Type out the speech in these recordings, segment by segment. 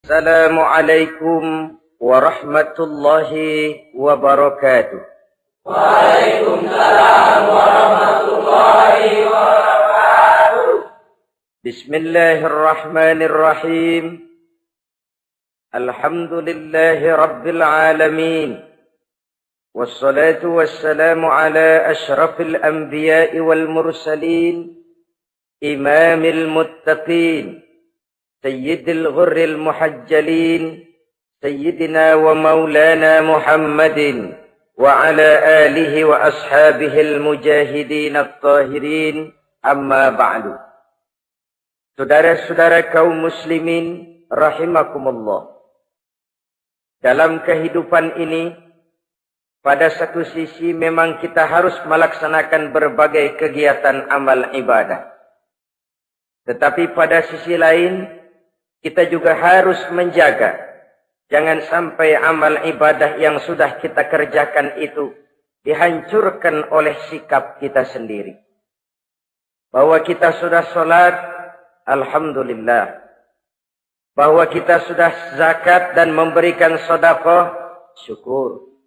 Assalamualaikum warahmatullahi wabarakatuh. Waalaikumsalam warahmatullahi wabarakatuh. Bismillahirrahmanirrahim. Alhamdulillahi rabbil alamin. Wassalatu wassalamu ala ashrafil anbiya'i wal mursalin. Imamil muttaqin. Sayyidil ghurril muhajjalin. Sayyidina wa maulana Muhammadin. Wa ala alihi wa ashabihil mujahidin at-tahirin. Amma ba'du. Saudara-saudara kaum muslimin rahimakumullah. Dalam kehidupan ini, pada satu sisi memang kita harus melaksanakan berbagai kegiatan amal ibadah. Tetapi pada sisi lain, kita juga harus menjaga. Jangan sampai amal ibadah yang sudah kita kerjakan itu dihancurkan oleh sikap kita sendiri. Bahwa kita sudah sholat, alhamdulillah. Bahwa kita sudah zakat dan memberikan sedekah, syukur.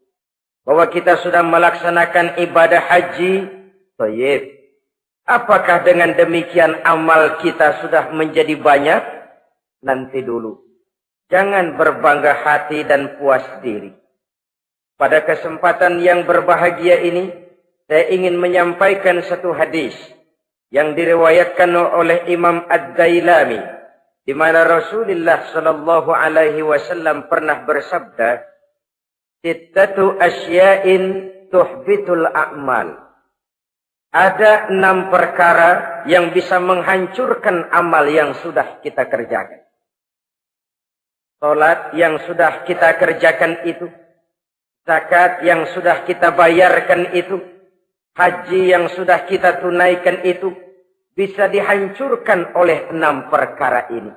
Bahwa kita sudah melaksanakan ibadah haji, thayyib. Apakah dengan demikian amal kita sudah menjadi banyak? Nanti dulu. Jangan berbangga hati dan puas diri. Pada kesempatan yang berbahagia ini, saya ingin menyampaikan satu hadis yang diriwayatkan oleh Imam Ad-Dailami, di mana Rasulullah sallallahu alaihi wasallam pernah bersabda, "Sittatu asya'in tuhbitul a'mal." Ada 6 perkara yang bisa menghancurkan amal yang sudah kita kerjakan. Salat yang sudah kita kerjakan itu, zakat yang sudah kita bayarkan itu, haji yang sudah kita tunaikan itu, bisa dihancurkan oleh 6 perkara ini.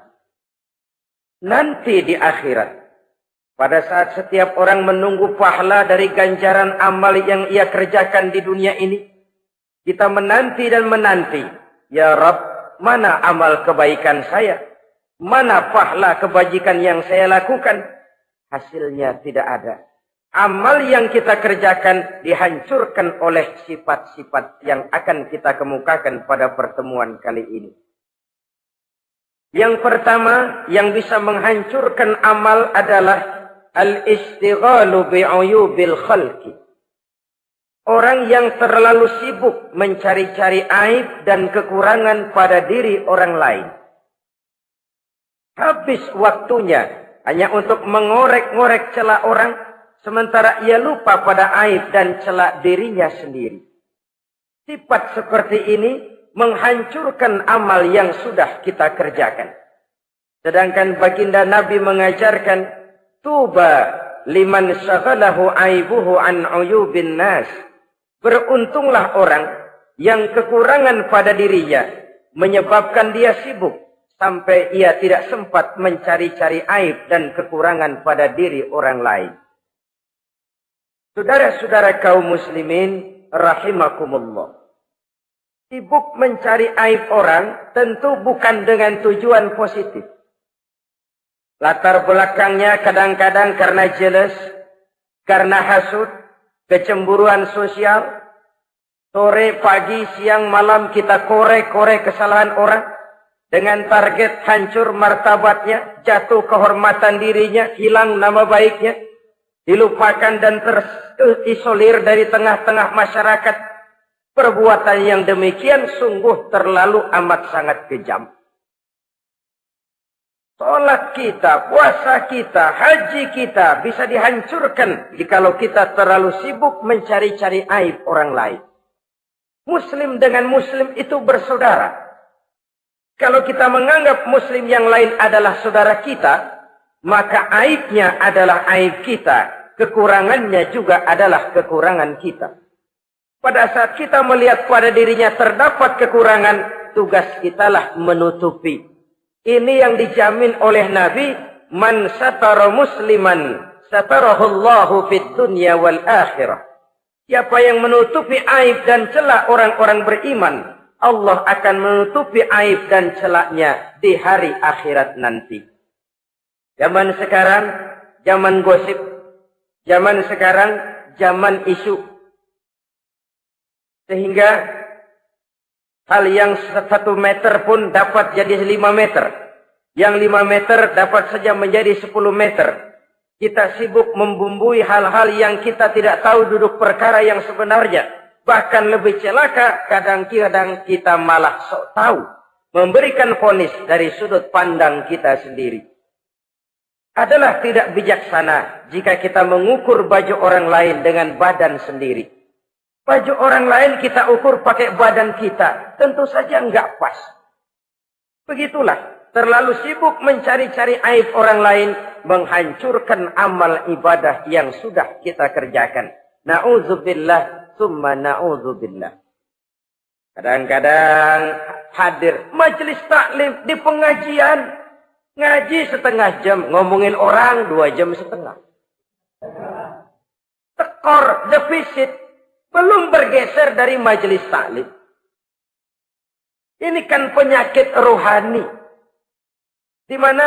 Nanti di akhirat, pada saat setiap orang menunggu pahala dari ganjaran amal yang ia kerjakan di dunia ini, kita menanti dan menanti, ya Rabb, mana amal kebaikan saya? Mana pahala kebajikan yang saya lakukan? Hasilnya tidak ada. Amal yang kita kerjakan dihancurkan oleh sifat-sifat yang akan kita kemukakan pada pertemuan kali ini. Yang pertama yang bisa menghancurkan amal adalah al-istighalu bi'uyubil khalqi. Orang yang terlalu sibuk mencari-cari aib dan kekurangan pada diri orang lain. Habis waktunya hanya untuk mengorek-ngorek celah orang, sementara ia lupa pada aib dan celah dirinya sendiri. Sifat seperti ini menghancurkan amal yang sudah kita kerjakan. Sedangkan baginda Nabi mengajarkan, tuba liman syaghalahu aibuhu an uyubin nas. Beruntunglah orang yang kekurangan pada dirinya menyebabkan dia sibuk sampai ia tidak sempat mencari-cari aib dan kekurangan pada diri orang lain. Saudara-saudara kaum muslimin rahimakumullah. Sibuk mencari aib orang tentu bukan dengan tujuan positif. Latar belakangnya kadang-kadang karena jealous, karena hasud, kecemburuan sosial. Sore, pagi, siang, malam kita korek-korek kesalahan orang. Dengan target hancur martabatnya, jatuh kehormatan dirinya, hilang nama baiknya, dilupakan dan terisolir dari tengah-tengah masyarakat. Perbuatan yang demikian sungguh terlalu amat sangat kejam. Salat kita, puasa kita, haji kita bisa dihancurkan jikalau kita terlalu sibuk mencari-cari aib orang lain. Muslim dengan muslim itu bersaudara. Kalau kita menganggap muslim yang lain adalah saudara kita, maka aibnya adalah aib kita, kekurangannya juga adalah kekurangan kita. Pada saat kita melihat pada dirinya terdapat kekurangan, tugas kitalah menutupi. Ini yang dijamin oleh Nabi, man satara musliman satarahullahu fid dunya wal akhirah. Siapa yang menutupi aib dan celah orang-orang beriman, Allah akan menutupi aib dan celaknya di hari akhirat nanti. Zaman sekarang, zaman gosip. Zaman sekarang, zaman isu. Sehingga hal yang 1 meter pun dapat jadi 5 meter. Yang 5 meter dapat saja menjadi 10 meter. Kita sibuk membumbui hal-hal yang kita tidak tahu duduk perkara yang sebenarnya. Bahkan lebih celaka, kadang-kadang kita malah sok tahu. Memberikan vonis dari sudut pandang kita sendiri. Adalah tidak bijaksana jika kita mengukur baju orang lain dengan badan sendiri. Baju orang lain kita ukur pakai badan kita. Tentu saja enggak pas. Begitulah. Terlalu sibuk mencari-cari aib orang lain. Menghancurkan amal ibadah yang sudah kita kerjakan. Na'udzubillah. Summa na'udzubillah. Kadang-kadang hadir majelis taklim di pengajian. Ngaji setengah jam. Ngomongin orang 2 jam setengah. Tekor, defisit. Belum bergeser dari majelis taklim. Ini kan penyakit rohani. Di mana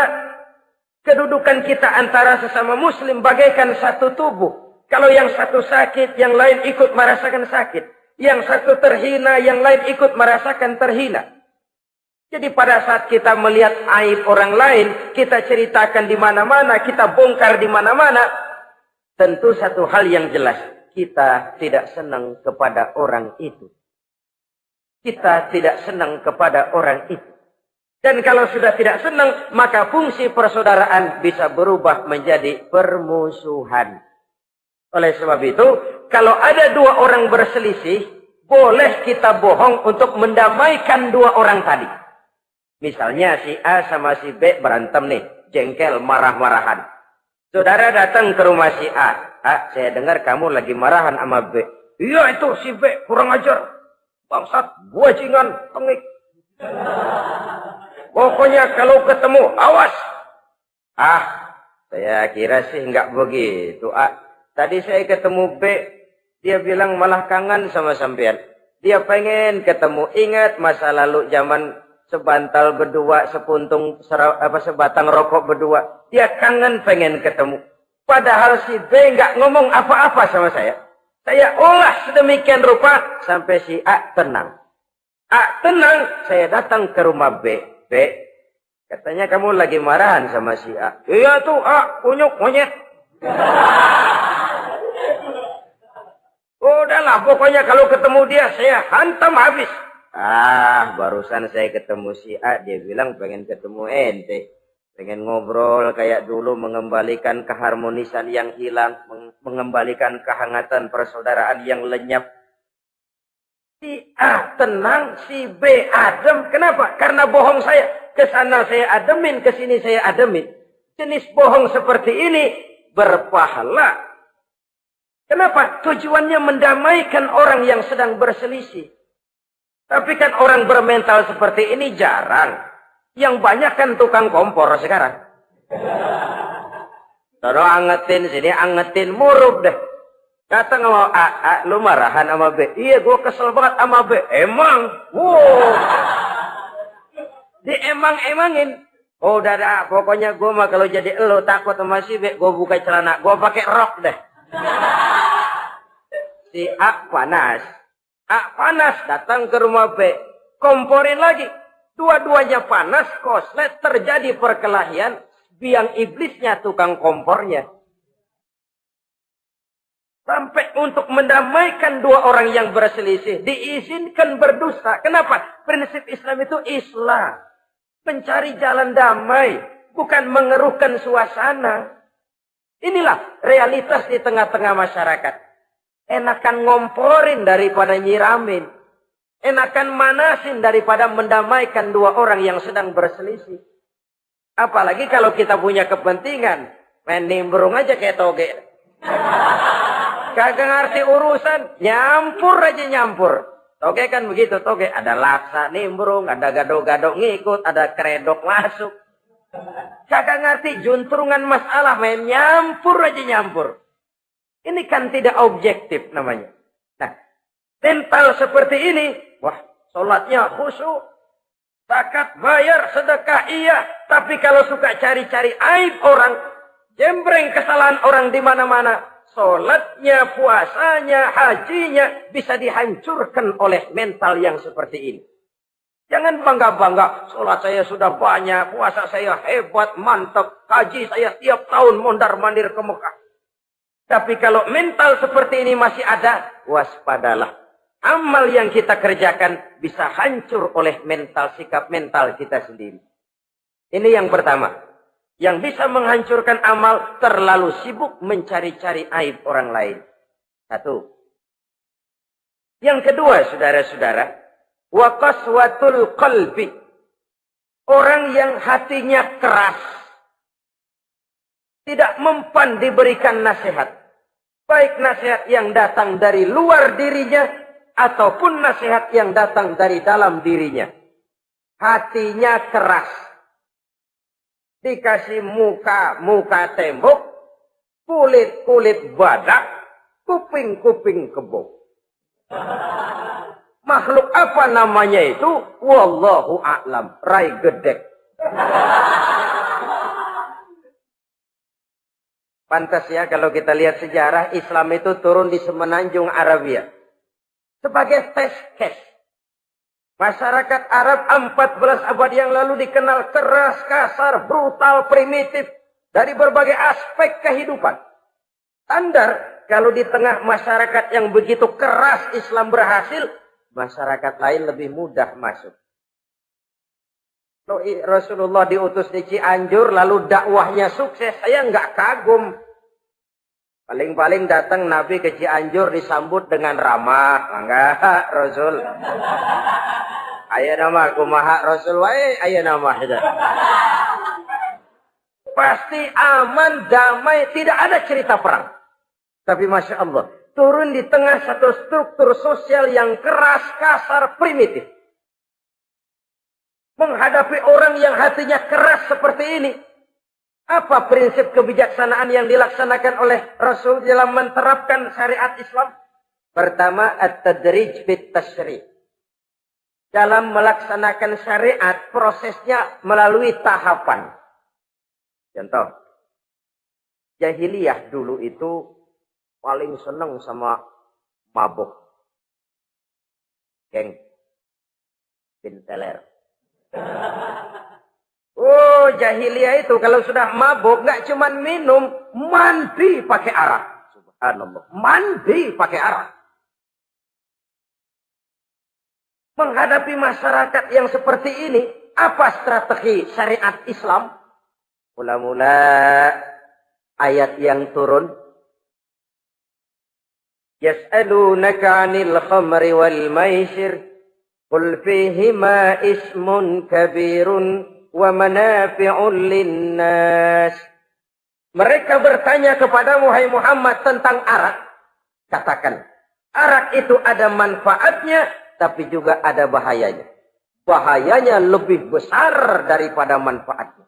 kedudukan kita antara sesama muslim bagaikan satu tubuh. Kalau yang satu sakit, yang lain ikut merasakan sakit. Yang satu terhina, yang lain ikut merasakan terhina. Jadi pada saat kita melihat aib orang lain, kita ceritakan di mana-mana, kita bongkar di mana-mana. Tentu satu hal yang jelas, kita tidak senang kepada orang itu. Kita tidak senang kepada orang itu. Dan kalau sudah tidak senang, maka fungsi persaudaraan bisa berubah menjadi permusuhan. Oleh sebab itu, kalau ada 2 orang berselisih, boleh kita bohong untuk mendamaikan 2 orang tadi. Misalnya si A sama si B berantem nih, jengkel, marah-marahan. Saudara datang ke rumah si A. A, saya dengar kamu lagi marahan sama B. Iya itu si B, kurang ajar. Bangsat, bajingan, tengik. Pokoknya kalau ketemu, awas. Ah, saya kira sih enggak begitu. Ah, tadi saya ketemu B, dia bilang malah kangen sama sampean. Dia pengen ketemu. Ingat masa lalu zaman sebantal berdua, sebatang rokok berdua. Dia kangen pengen ketemu. Padahal si B enggak ngomong apa-apa sama saya. Saya olah sedemikian rupa sampai si A tenang. A tenang, saya datang ke rumah B. B, katanya kamu lagi marahan sama si A. Iya tuh A, kunyuk, monyet. Udahlah, pokoknya kalau ketemu dia, saya hantam habis. Ah, barusan saya ketemu si A, dia bilang pengen ketemu ente. Pengen ngobrol kayak dulu, mengembalikan keharmonisan yang hilang, mengembalikan kehangatan persaudaraan yang lenyap. Si A tenang, si B adem. Kenapa? Karena bohong saya. Kesana saya ademin, kesini saya ademin. Jenis bohong seperti ini berpahala. Kenapa? Tujuannya mendamaikan orang yang sedang berselisih. Tapi kan orang bermental seperti ini jarang. Yang banyak kan tukang kompor sekarang. Taruh angetin, sini angetin, murub deh. Kata sama A, lu marahan sama B. Iya, gue kesel banget sama B. Emang? Wow. Diemang-emangin. Oh, udah, pokoknya gue mah kalau jadi elu takut sama si B. Gue buka celana, gue pakai rok deh. Si A panas. A panas, datang ke rumah B. Komporin lagi. Dua-duanya panas, koslet, terjadi perkelahian. Biang iblisnya tukang kompornya. Sampai untuk mendamaikan 2 orang yang berselisih. Diizinkan berdusta. Kenapa? Prinsip Islam itu Islam. Mencari jalan damai. Bukan mengeruhkan suasana. Inilah realitas di tengah-tengah masyarakat. Enakan ngomporin daripada nyiramin. Enakan manasin daripada mendamaikan 2 orang yang sedang berselisih. Apalagi kalau kita punya kepentingan. Main nimbrung aja kayak toge. Kagak ngerti urusan, nyampur aja nyampur. Toge kan begitu, toge ada laksa nimbrung, ada gado-gado ngikut, ada kredok masuk. Kagak ngerti juntrungan masalah, main nyampur aja nyampur. Ini kan tidak objektif namanya. Nah, mental seperti ini, wah, sholatnya khusyuk. zakat bayar, sedekah iya. Tapi kalau suka cari-cari aib orang, jembreng kesalahan orang di mana-mana, sholatnya, puasanya, hajinya bisa dihancurkan oleh mental yang seperti ini. Jangan bangga-bangga, sholat saya sudah banyak, puasa saya hebat, mantap, haji saya tiap tahun mondar-mandir ke Mekah. Tapi kalau mental seperti ini masih ada, waspadalah. Amal yang kita kerjakan bisa hancur oleh mental, sikap mental kita sendiri. Ini yang pertama. Yang bisa menghancurkan amal, terlalu sibuk mencari-cari aib orang lain. Satu. Yang kedua, saudara-saudara, wa qaswatul qalbi. Orang yang hatinya keras, tidak mempan diberikan nasihat. Baik nasihat yang datang dari luar dirinya, ataupun nasihat yang datang dari dalam dirinya. Hatinya keras. Dikasih muka tembok, kulit badak, kuping kebo. Makhluk apa namanya itu? Wallahu a'lam. Rai gedek. Pantas ya kalau kita lihat sejarah, Islam itu turun di semenanjung Arabia. Sebagai test case. Masyarakat Arab 14 abad yang lalu dikenal keras, kasar, brutal, primitif. Dari berbagai aspek kehidupan. Standar, kalau di tengah masyarakat yang begitu keras Islam berhasil, masyarakat lain lebih mudah masuk. Rasulullah diutus di Cianjur, lalu dakwahnya sukses, saya nggak kagum. Paling-paling datang Nabi ke Cianjur disambut dengan ramah. Enggak, Rasul. Ayo nama kumaha Rasul, ayo nama. Pasti aman, damai, tidak ada cerita perang. Tapi Masya Allah, turun di tengah satu struktur sosial yang keras, kasar, primitif. Menghadapi orang yang hatinya keras seperti ini. Apa prinsip kebijaksanaan yang dilaksanakan oleh Rasul dalam menerapkan syariat Islam? Pertama, at-tadrij bit tasyri'. Dalam melaksanakan syariat, prosesnya melalui tahapan. Contoh, jahiliyah dulu itu paling senang sama mabuk. Geng. Pinteler. Oh, jahiliyah itu kalau sudah mabuk nggak cuma minum, mandi pakai arak. Subhanallah, mandi pakai arak. Menghadapi masyarakat yang seperti ini, apa strategi syariat Islam? Mula-mula ayat yang turun. Yas'alunaka 'anil khamri wal maisir. Qul fihima ismun kabirun wa manafi'un linnas. Mereka bertanya kepadamu, hai Muhammad, tentang arak. Katakan, arak itu ada manfaatnya, tapi juga ada bahayanya. Bahayanya lebih besar daripada manfaatnya.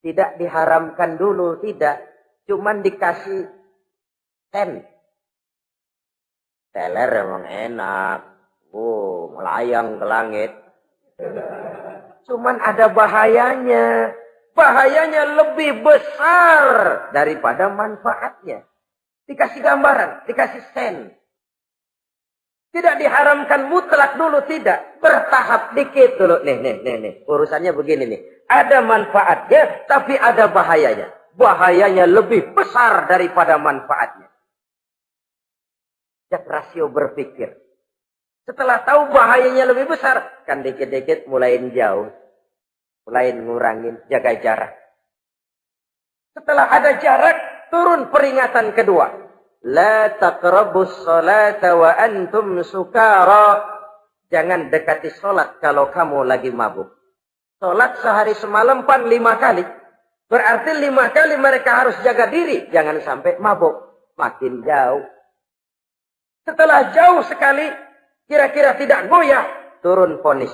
Tidak diharamkan dulu, tidak. Cuman dikasih sen. Teler emang enak. Oh, melayang ke langit. Cuman ada bahayanya. Bahayanya lebih besar daripada manfaatnya. Dikasih gambaran, dikasih sen. Tidak diharamkan mutlak dulu, tidak. Bertahap dikit dulu. Nih. Urusannya begini nih. Ada manfaatnya, tapi ada bahayanya. Bahayanya lebih besar daripada manfaatnya. Jak rasio berpikir. Setelah tahu bahayanya lebih besar, kan dikit-dikit mulain jauh. Mulain ngurangin, jaga jarak. Setelah ada jarak, turun peringatan kedua. La taqrabus salata wa antum sukara. Jangan dekati solat kalau kamu lagi mabuk. Solat sehari semalam 5 kali. Berarti 5 kali mereka harus jaga diri. Jangan sampai mabuk. Makin jauh. Setelah jauh sekali, kira-kira tidak goyah, turun vonis.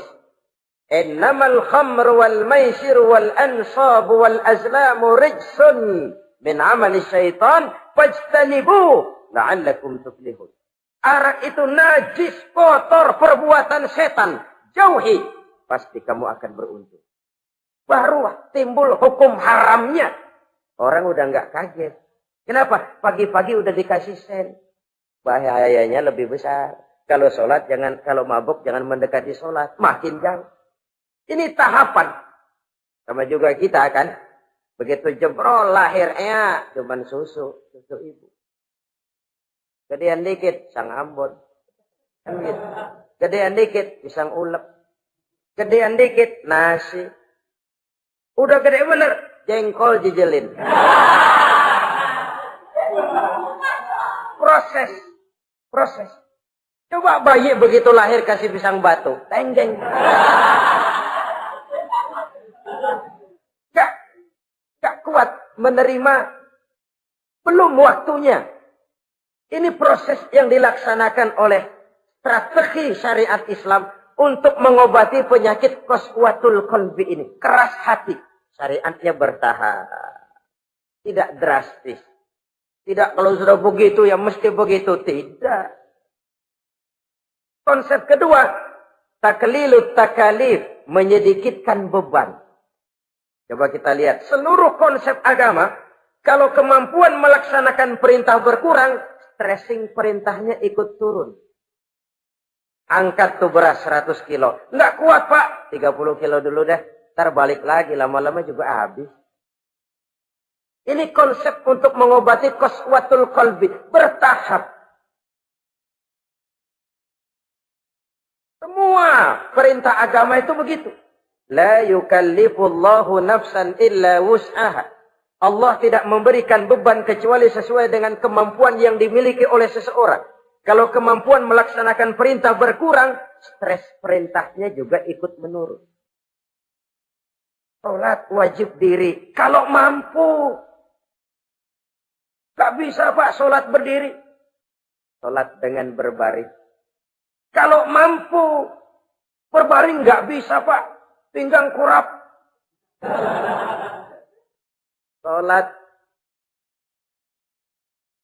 Innamal khamr wal maisir wal ansab wal azlamu rijsun min amali syaitan fajtanibu la'allakum tuflihun. Arak itu najis, kotor, perbuatan setan. Jauhi. pasti kamu akan beruntung. Baru timbul hukum haramnya. Orang udah nggak kaget. Kenapa? Pagi-pagi udah dikasih sen. Bahayanya lebih besar. Kalau sholat jangan, kalau mabuk jangan mendekati sholat. Makin jauh. Ini tahapan. Sama juga kita kan. Begitu jebrol lahirnya cuman susu ibu. Gedean dikit sang Ambon. Kan gitu. Gedean dikit pisang ulek. Gedean dikit nasi. Udah gede bener jengkol jijelin. Proses. Coba bayi begitu lahir kasih pisang batu, tenggeng. Gak kuat menerima, belum waktunya. Ini proses yang dilaksanakan oleh strategi syariat Islam untuk mengobati penyakit qaswatul qalbi ini. Keras hati. Syariatnya bertahap. Tidak drastis. Tidak kalau sudah begitu ya mesti begitu. Tidak. Konsep kedua. Taklilut takalif. Menyedikitkan beban. Coba kita lihat. Seluruh konsep agama. Kalau kemampuan melaksanakan perintah berkurang. Stressing perintahnya ikut turun. Angkat tuh beras 100 kilo. Nggak kuat pak. 30 kilo dulu deh. Ntar balik lagi. Lama-lama juga habis. Ini konsep untuk mengobati qaswatul qalbi. Bertahap. Semua perintah agama itu begitu. La yukallifullahu nafsan illa wus'aha. Allah tidak memberikan beban kecuali sesuai dengan kemampuan yang dimiliki oleh seseorang. Kalau kemampuan melaksanakan perintah berkurang, stres perintahnya juga ikut menurun. Sholat wajib diri. Kalau mampu. Gak bisa pak sholat berdiri. Sholat dengan berbaring. Kalau mampu. Berbaring gak bisa pak. Pinggang kurap. Sholat.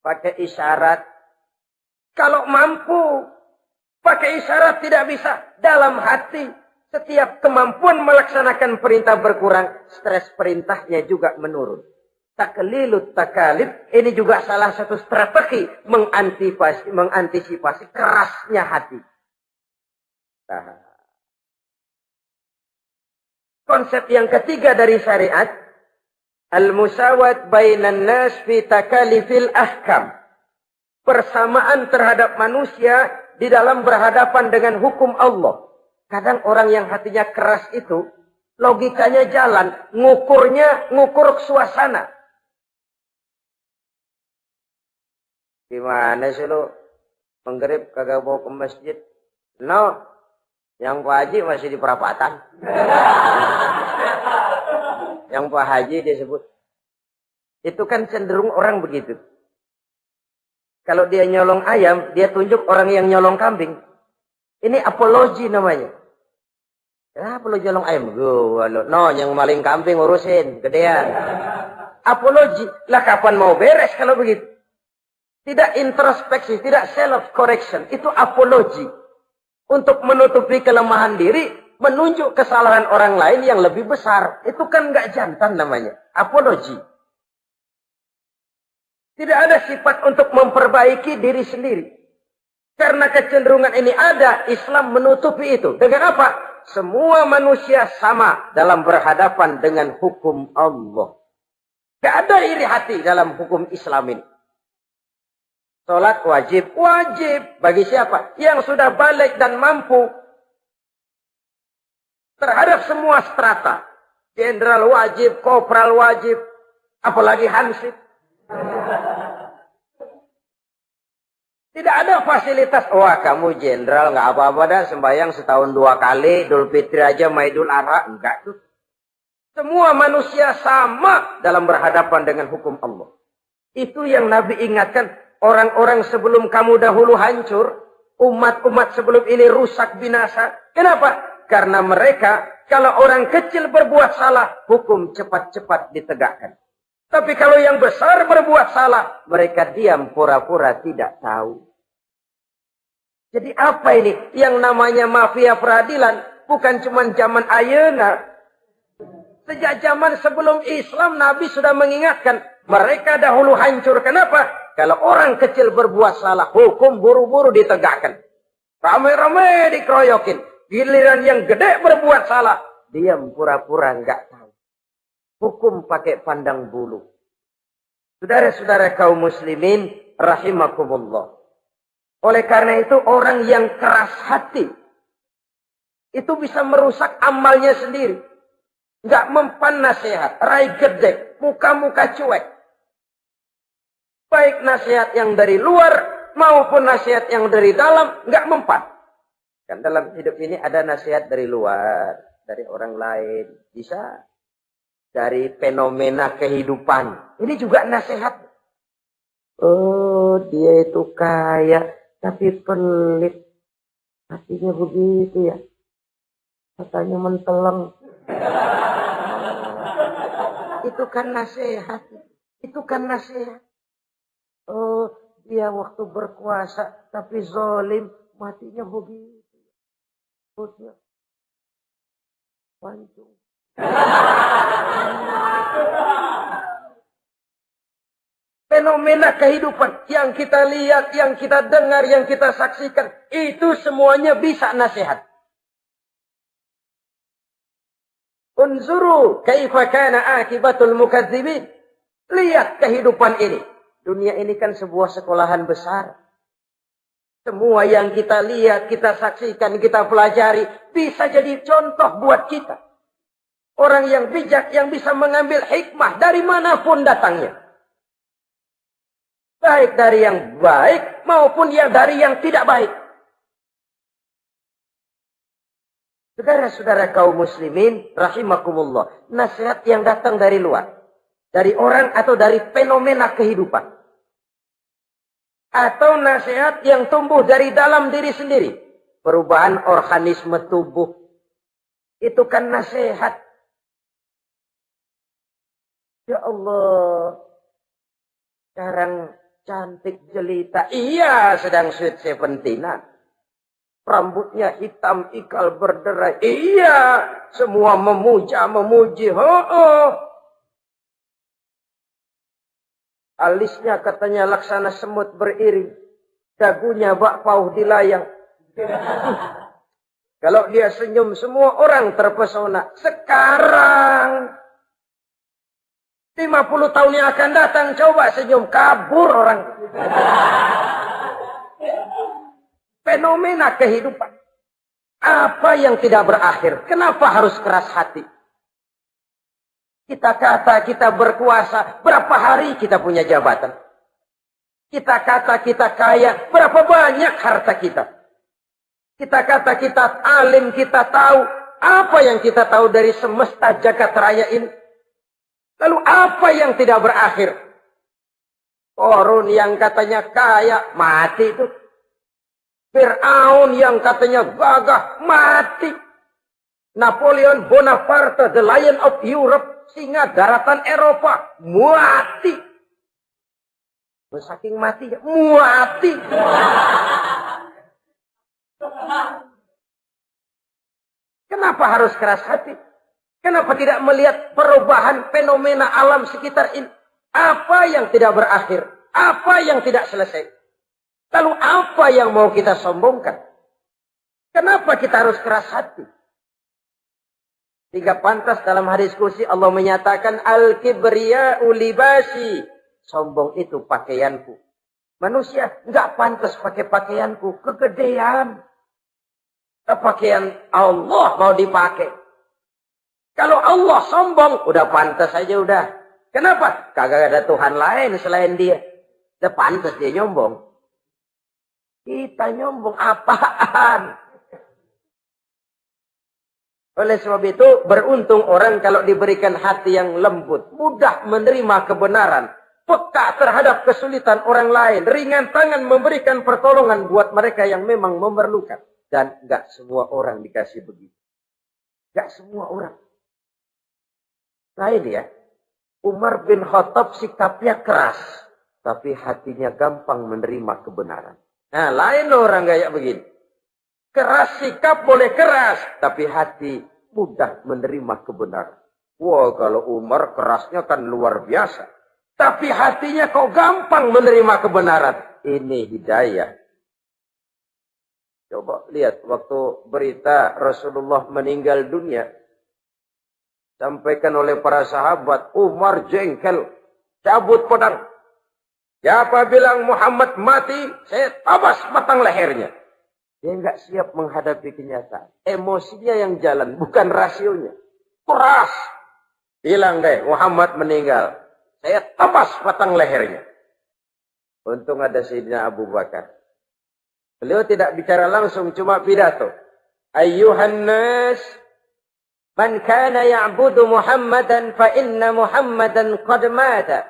Pakai isyarat. Kalau mampu, pakai isyarat tidak bisa. Dalam hati, setiap kemampuan melaksanakan perintah berkurang, stres perintahnya juga menurun. Taklilut takalif, ini juga salah satu strategi mengantisipasi kerasnya hati. Nah. Konsep yang ketiga dari syariat, al-musawat bainan nas fi takalifil ahkam. Persamaan terhadap manusia di dalam berhadapan dengan hukum Allah. Kadang orang yang hatinya keras itu, logikanya jalan, ngukur suasana. Gimana sih lo? Menggerib kagak bawa ke masjid? No, yang Pak Haji masih di perapatan. Yang Pak Haji disebut. Itu kan cenderung orang begitu. Kalau dia nyolong ayam, dia tunjuk orang yang nyolong kambing. Ini apologi namanya. Kenapa lo nyolong ayam? No, yang maling kambing urusin, gedean. Apologi. Lah kapan mau beres kalau begitu? Tidak introspeksi, tidak self-correction. Itu apologi. Untuk menutupi kelemahan diri, menunjuk kesalahan orang lain yang lebih besar. Itu kan nggak jantan namanya. Apologi. Tidak ada sifat untuk memperbaiki diri sendiri. Karena kecenderungan ini ada, Islam menutupi itu. Dengan apa? Semua manusia sama dalam berhadapan dengan hukum Allah. Tidak ada iri hati dalam hukum Islam ini. Salat wajib. Wajib. Bagi siapa? Yang sudah balik dan mampu. Terhadap semua strata. Jenderal wajib, kopral wajib. Apalagi hansip. Tidak ada fasilitas. Wah kamu jenderal nggak apa-apa dah sembahyang setahun 2 kali. Idul Fitri aja sama Idul Adha. Enggak tuh. Semua manusia sama dalam berhadapan dengan hukum Allah. Itu yang Nabi ingatkan. Orang-orang sebelum kamu dahulu hancur. Umat-umat sebelum ini rusak binasa. Kenapa? Karena mereka kalau orang kecil berbuat salah. Hukum cepat-cepat ditegakkan. Tapi kalau yang besar berbuat salah, mereka diam pura-pura tidak tahu. Jadi apa ini? Yang namanya mafia peradilan, bukan cuma zaman ayeuna. Sejak zaman sebelum Islam, Nabi sudah mengingatkan. Mereka dahulu hancur. Kenapa? Kalau orang kecil berbuat salah, hukum buru-buru ditegakkan. Rame-rame dikeroyokin. Giliran yang gede berbuat salah, diam pura-pura enggak tahu. Hukum pakai pandang bulu. Saudara-saudara kaum muslimin, rahimakumullah. Oleh karena itu, orang yang keras hati, itu bisa merusak amalnya sendiri. Enggak mempan nasihat, rai gede, muka-muka cuek. Baik nasihat yang dari luar maupun nasihat yang dari dalam, enggak mempan. Kan dalam hidup ini ada nasihat dari luar, dari orang lain, bisa dari fenomena kehidupan. Ini juga nasihat. Oh, dia itu kaya tapi pelit. Hatinya begitu ya. Katanya menteleng. Itu kan nasihat. Itu kan nasihat. Oh, dia waktu berkuasa tapi zalim, matinya begitu. Perutnya pancung. Fenomena kehidupan yang kita lihat, yang kita dengar, yang kita saksikan, itu semuanya bisa nasihat. Unzuru kaifa kana akibatul mukadzibin. Lihat kehidupan ini. Dunia ini kan sebuah sekolahan besar. Semua yang kita lihat, kita saksikan, kita pelajari, bisa jadi contoh buat kita. Orang yang bijak, yang bisa mengambil hikmah dari manapun datangnya. Baik dari yang baik, maupun dari yang tidak baik. Saudara-saudara kaum muslimin, rahimakumullah. Nasihat yang datang dari luar. Dari orang atau dari fenomena kehidupan. Atau nasihat yang tumbuh dari dalam diri sendiri. Perubahan organisme tubuh. Itu kan nasihat. Ya Allah. Sekarang cantik jelita. Iya, sedang sweet 17-an. Rambutnya hitam, ikal berderai. Iya, semua memuja, memuji. Alisnya katanya laksana semut beriring. Dagunya bak pauh dilayang. Kalau dia senyum, semua orang terpesona. Sekarang 50 tahun yang akan datang, coba senyum, kabur orang. Fenomena kehidupan. Apa yang tidak berakhir? Kenapa harus keras hati? Kita kata kita berkuasa, berapa hari kita punya jabatan? Kita kata kita kaya, berapa banyak harta kita? Kita kata kita alim, kita tahu. Apa yang kita tahu dari semesta jagat raya ini? Lalu apa yang tidak berakhir? Korun yang katanya kaya, mati itu. Fir'aun yang katanya gagah, mati. Napoleon Bonaparte, the Lion of Europe, singa daratan Eropa, mati. Saking matinya, mati. Kenapa harus keras hati? Kenapa tidak melihat perubahan fenomena alam sekitar ini? Apa yang tidak berakhir? Apa yang tidak selesai? Lalu apa yang mau kita sombongkan? Kenapa kita harus keras hati? Sehingga pantas dalam hadis kursi Allah menyatakan al-kibriya'u libasi. Sombong itu pakaianku. Manusia enggak pantas pakai pakaianku, kegedean. Pakaian Allah mau dipakai. Kalau Allah sombong, udah pantas aja udah. Kenapa? Kagak ada Tuhan lain selain dia. Udah pantas dia nyombong. Kita nyombong apaan? Oleh sebab itu, beruntung orang kalau diberikan hati yang lembut, mudah menerima kebenaran, peka terhadap kesulitan orang lain, ringan tangan memberikan pertolongan buat mereka yang memang memerlukan. Dan enggak semua orang dikasih begitu. Enggak semua orang. Lain ya. Umar bin Khattab sikapnya keras, tapi hatinya gampang menerima kebenaran. Nah, lain orang kayak begini. Keras sikap boleh keras, tapi hati mudah menerima kebenaran. Wah, kalau Umar kerasnya kan luar biasa. Tapi hatinya kok gampang menerima kebenaran. Ini hidayah. Coba lihat waktu berita Rasulullah meninggal dunia. Sampaikan oleh para sahabat, Umar jengkel, cabut pedang. Siapa bilang Muhammad mati, saya tabas batang lehernya. Dia enggak siap menghadapi kenyataan. Emosinya yang jalan, bukan rasionya. Keras. Bilang deh, Muhammad meninggal. Saya tabas batang lehernya. Untung ada Sayyidina Abu Bakar. Beliau tidak bicara langsung, cuma pidato. Ayyuhan nas, man kana ya'budu Muhammadan fa inna Muhammadan qad mata.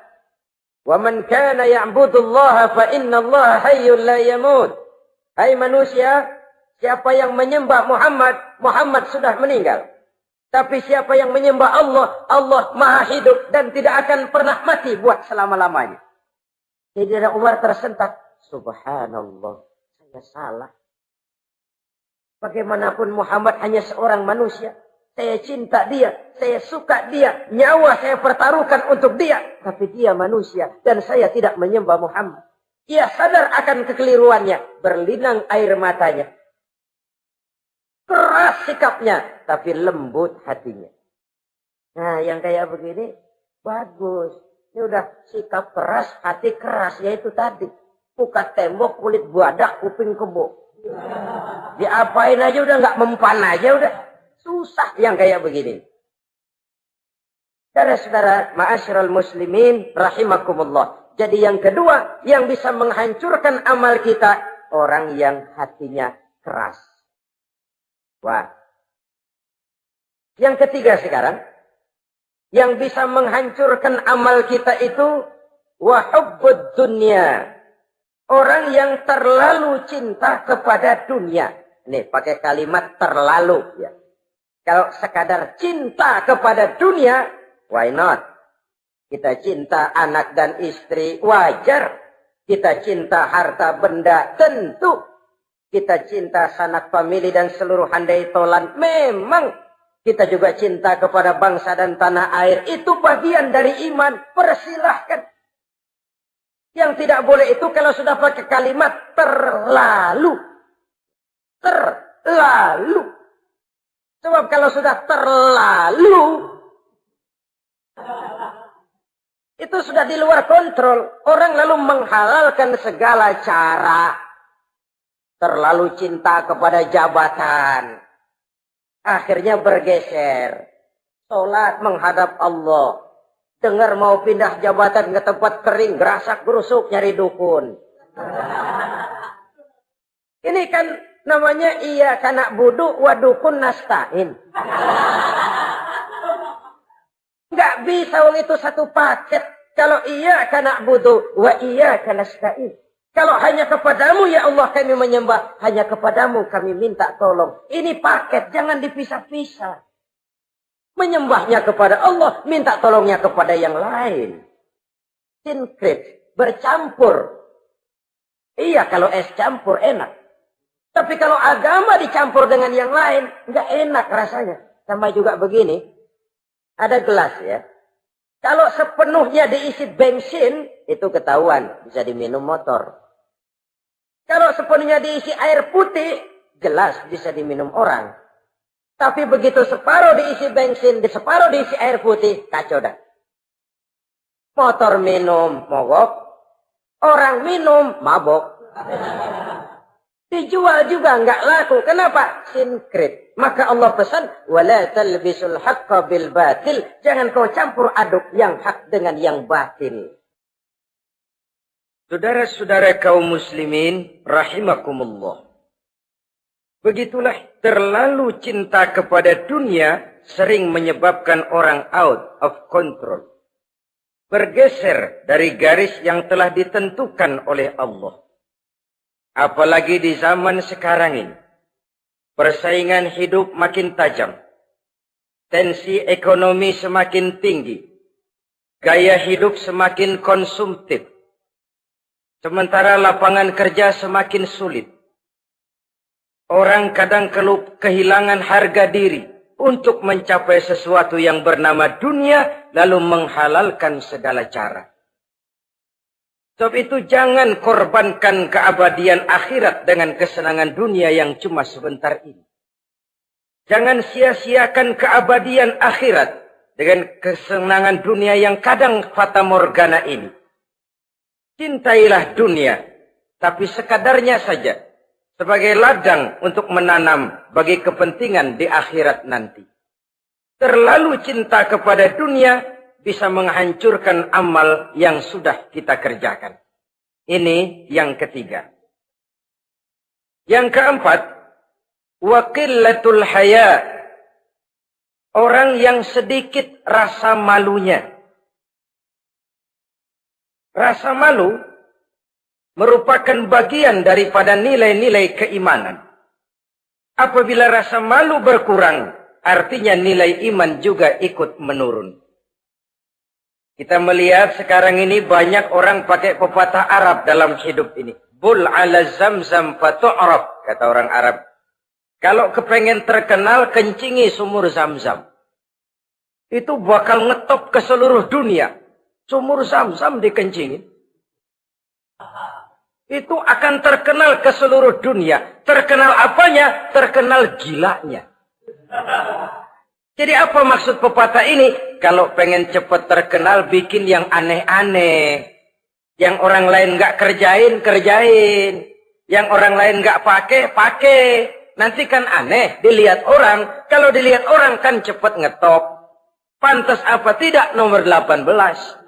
Wa man kana ya'budu Allah fa inna Allah hayyun la yamut. Hai manusia, siapa yang menyembah Muhammad, Muhammad sudah meninggal. Tapi siapa yang menyembah Allah, Allah maha hidup dan tidak akan pernah mati buat selama-lamanya. Sayyidina Umar tersentak. Subhanallah, saya salah. Bagaimanapun Muhammad hanya seorang manusia. Saya cinta dia, saya suka dia, nyawa saya pertaruhkan untuk dia. Tapi dia manusia dan saya tidak menyembah Muhammad. Ia sadar akan kekeliruannya, berlinang air matanya. Keras sikapnya, tapi lembut hatinya. Nah, yang kayak begini, bagus. Ini udah sikap keras, hati keras, yaitu tadi. Buka tembok, kulit buadak, kuping kebo. Diapain aja udah nggak mempan aja udah. Susah yang kayak begini. Saudara-saudara, ma'asyiral muslimin, rahimakumullah. Jadi yang kedua, yang bisa menghancurkan amal kita, orang yang hatinya keras. Wah. Yang ketiga sekarang, yang bisa menghancurkan amal kita itu, wa hubbud dunya. Orang yang terlalu cinta kepada dunia. Nih, pakai kalimat terlalu. Ya. Kalau sekadar cinta kepada dunia, why not? Kita cinta anak dan istri, wajar. Kita cinta harta benda, tentu. Kita cinta sanak famili dan seluruh handai tolan, memang. Kita juga cinta kepada bangsa dan tanah air. Itu bagian dari iman, persilahkan. Yang tidak boleh itu kalau sudah pakai kalimat terlalu. Terlalu. Sebab kalau sudah terlalu, itu sudah di luar kontrol. Orang lalu menghalalkan segala cara. Terlalu cinta kepada jabatan. Akhirnya bergeser. Sholat menghadap Allah. Dengar mau pindah jabatan ke tempat kering. Gerasak gerusuk nyari dukun. Ini kan namanya iya kanak budu wa dukun nasta'in. Nggak bisa wong itu satu paket. Kalau iya kanak budu wa iya kanasta'in. Kalau hanya kepadamu ya Allah kami menyembah. Hanya kepadamu kami minta tolong. Ini paket, jangan dipisah-pisah. Menyembahnya kepada Allah, minta tolongnya kepada yang lain. Sinkret, bercampur. Iya, kalau es campur enak. Tapi kalau agama dicampur dengan yang lain, nggak enak rasanya. Sama juga begini, ada gelas ya. Kalau sepenuhnya diisi bensin, itu ketahuan, bisa diminum motor. Kalau sepenuhnya diisi air putih, jelas bisa diminum orang. Tapi begitu separuh diisi bensin, separuh diisi air putih, kacau dah. Motor minum, mogok. Orang minum, mabok. Dijual juga nggak laku. Kenapa? Sinkret. Maka Allah pesan, wala talbisul haqqa bil batil. Jangan kau campur aduk yang hak dengan yang batil. Saudara-saudara kaum muslimin, rahimakumullah. Begitulah terlalu cinta kepada dunia sering menyebabkan orang out of control. Bergeser dari garis yang telah ditentukan oleh Allah. Apalagi di zaman sekarang ini. Persaingan hidup makin tajam. Tensi ekonomi semakin tinggi. Gaya hidup semakin konsumtif. Sementara lapangan kerja semakin sulit. Orang kadang kehilangan harga diri untuk mencapai sesuatu yang bernama dunia, lalu menghalalkan segala cara. Sebab itu jangan korbankan keabadian akhirat dengan kesenangan dunia yang cuma sebentar ini. Jangan sia-siakan keabadian akhirat dengan kesenangan dunia yang kadang fata morgana ini. Cintailah dunia, tapi sekadarnya saja, sebagai ladang untuk menanam bagi kepentingan di akhirat nanti. Terlalu cinta kepada dunia bisa menghancurkan amal yang sudah kita kerjakan. Ini yang ketiga. Yang keempat, wa qillatul haya. Orang yang sedikit rasa malunya. Rasa malu merupakan bagian daripada nilai-nilai keimanan. Apabila rasa malu berkurang, artinya nilai iman juga ikut menurun. Kita melihat sekarang ini banyak orang pakai pepatah Arab dalam hidup ini. Bul ala zamzam fatu'raf, kata orang Arab. Kalau kepengen terkenal, kencingi sumur Zam-Zam. Itu bakal ngetop ke seluruh dunia. Sumur Zam-Zam dikencingin. Itu akan terkenal ke seluruh dunia. Terkenal apanya? Terkenal gilanya. Jadi apa maksud pepatah ini? Kalau pengen cepat terkenal, bikin yang aneh-aneh. Yang orang lain nggak kerjain, kerjain. Yang orang lain nggak pakai, pakai. Nanti kan aneh, dilihat orang. Kalau dilihat orang kan cepat ngetop. Pantas apa tidak nomor 18.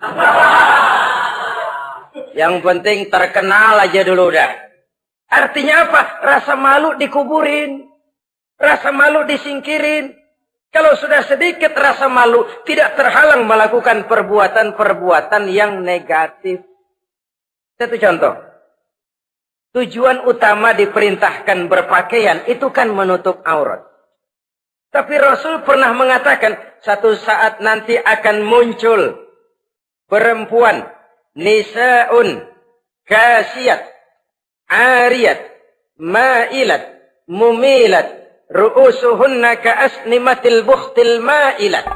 Yang penting terkenal aja dulu dah. Artinya apa? Rasa malu dikuburin. Rasa malu disingkirin. Kalau sudah sedikit rasa malu, tidak terhalang melakukan perbuatan-perbuatan yang negatif. Satu contoh. Tujuan utama diperintahkan berpakaian itu kan menutup aurat. Tapi Rasul pernah mengatakan, satu saat nanti akan muncul perempuan, nisa'un, kasiyat, ariyat, ma'ilat, mumilat, ru'usuhunna ka'asnimatil bukhtil ma'ilat.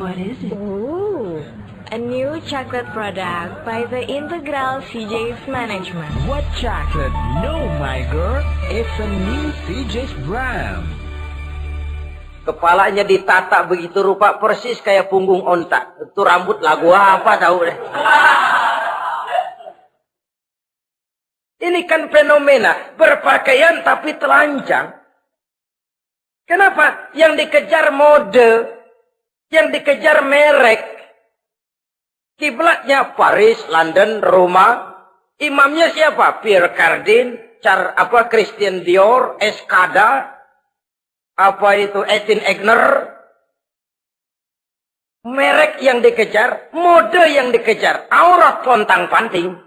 What is it? Oh, a new chocolate product by the Integral CJ's Management. What chocolate? No, my girl. It's a new CJ's brand. Kepalanya ditata begitu rupa persis kayak punggung onta. Itu rambut lagu apa tahu deh. Ini kan fenomena berpakaian tapi telanjang. Kenapa? Yang dikejar mode, yang dikejar merek. Kiblatnya Paris, London, Roma. Imamnya siapa? Pierre Cardin, Christian Dior, Escada, Etienne Egner. Merek yang dikejar, mode yang dikejar, aurat pontang-panting.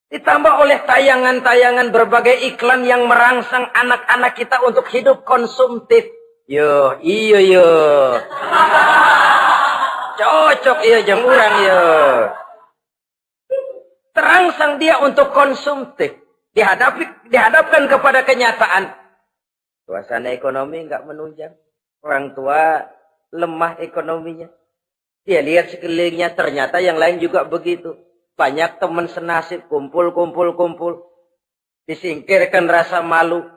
Ditambah oleh tayangan-tayangan berbagai iklan yang merangsang anak-anak kita untuk hidup konsumtif. Yo, iyo yo. Cocok iya jeng urang yo. Terangsang dia untuk konsumtif. Dihadapkan kepada kenyataan. Suasana ekonomi enggak menunjang. Orang tua lemah ekonominya. Dia lihat sekelilingnya ternyata yang lain juga begitu. Banyak teman senasib kumpul. Disingkirkan rasa malu.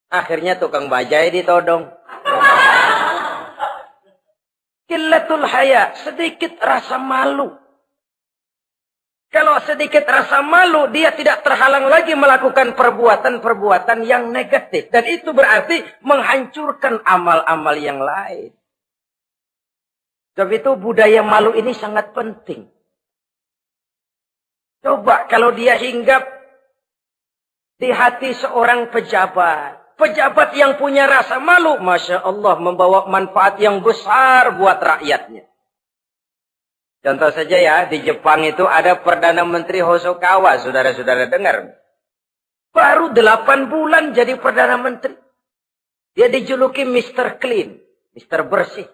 Akhirnya tukang bajai ditodong. Qillatul haya, sedikit rasa malu. Kalau sedikit rasa malu, dia tidak terhalang lagi melakukan perbuatan-perbuatan yang negatif. Dan itu berarti menghancurkan amal-amal yang lain. Sebab itu budaya malu ini sangat penting. Coba kalau dia hinggap di hati seorang pejabat. Pejabat yang punya rasa malu, Masya Allah, membawa manfaat yang besar buat rakyatnya. Contoh saja ya, di Jepang itu ada Perdana Menteri Hosokawa, saudara-saudara dengar. Baru 8 bulan jadi Perdana Menteri. Dia dijuluki Mr. Clean, Mr. Bersih.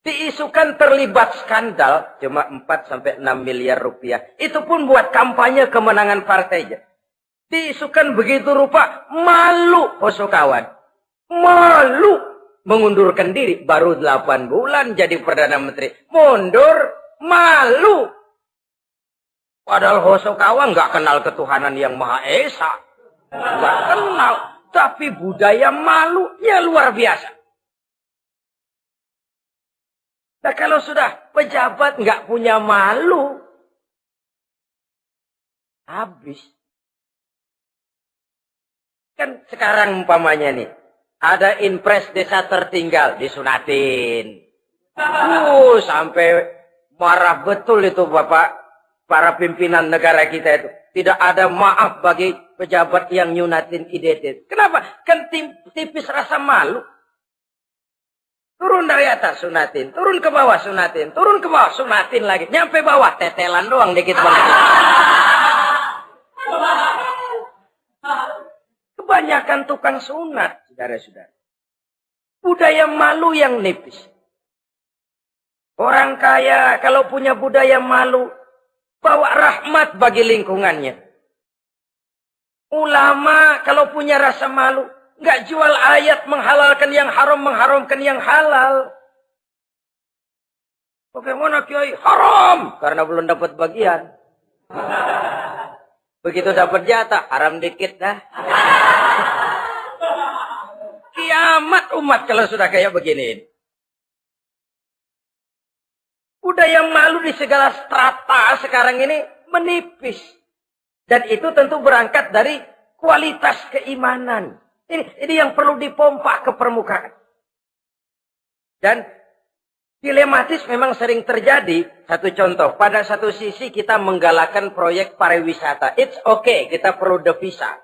Diisukan terlibat skandal, cuma 4-6 miliar rupiah. Itu pun buat kampanye kemenangan partainya. Diisukan begitu rupa, malu Hosokawa. Malu mengundurkan diri, baru 8 bulan jadi Perdana Menteri. Mundur. Malu. Padahal Hosokawa nggak kenal ketuhanan yang Maha Esa. Nggak kenal. Tapi budaya malunya luar biasa. Nah kalau sudah pejabat nggak punya malu. Habis. Kan sekarang umpamanya nih. Ada impres desa tertinggal. Disunatin. Sampai marah betul itu Bapak, para pimpinan negara kita itu. Tidak ada maaf bagi pejabat yang nyunatin identitas. Kenapa? Kan tipis rasa malu. Turun dari atas sunatin, turun ke bawah sunatin, turun ke bawah sunatin lagi. Nyampe bawah tetelan doang dikit banget. Kebanyakan tukang sunat, saudara-saudara. Budaya malu yang nipis. Orang kaya kalau punya budaya malu, bawa rahmat bagi lingkungannya. Ulama kalau punya rasa malu, nggak jual ayat menghalalkan yang haram, mengharamkan yang halal. Bagaimana Kiai? Haram! Karena belum dapat bagian. Begitu dapat jatah, haram dikit dah. Kiamat umat kalau sudah kayak begini. Budaya malu di segala strata sekarang ini menipis. Dan itu tentu berangkat dari kualitas keimanan. Ini yang perlu dipompa ke permukaan. Dan dilematis memang sering terjadi. Satu contoh, pada satu sisi kita menggalakkan proyek pariwisata. It's okay, kita perlu devisa.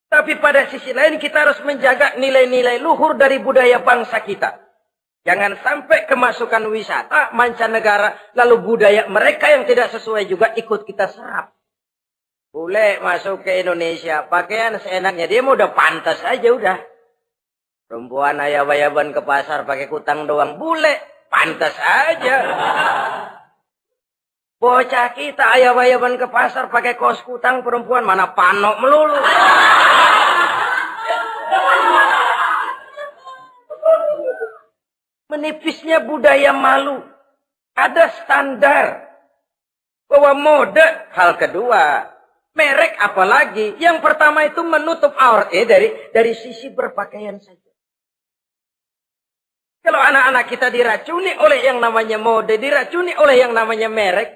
Tapi pada sisi lain kita harus menjaga nilai-nilai luhur dari budaya bangsa kita. Jangan sampai kemasukan wisata mancanegara, lalu budaya mereka yang tidak sesuai juga ikut kita serap. Boleh masuk ke Indonesia, pakaian seenaknya, dia mau udah pantas aja udah. Perempuan ayab-ayaban ke pasar pakai kutang doang, boleh, pantas aja. Bocah kita ayab-ayaban ke pasar pakai kaos kutang, perempuan mana panok melulu. Menipisnya budaya malu. Ada standar. Bahwa mode, hal kedua. Merek apalagi. Yang pertama itu menutup aurat. Dari sisi berpakaian saja. Kalau anak-anak kita diracuni oleh yang namanya mode, diracuni oleh yang namanya merek,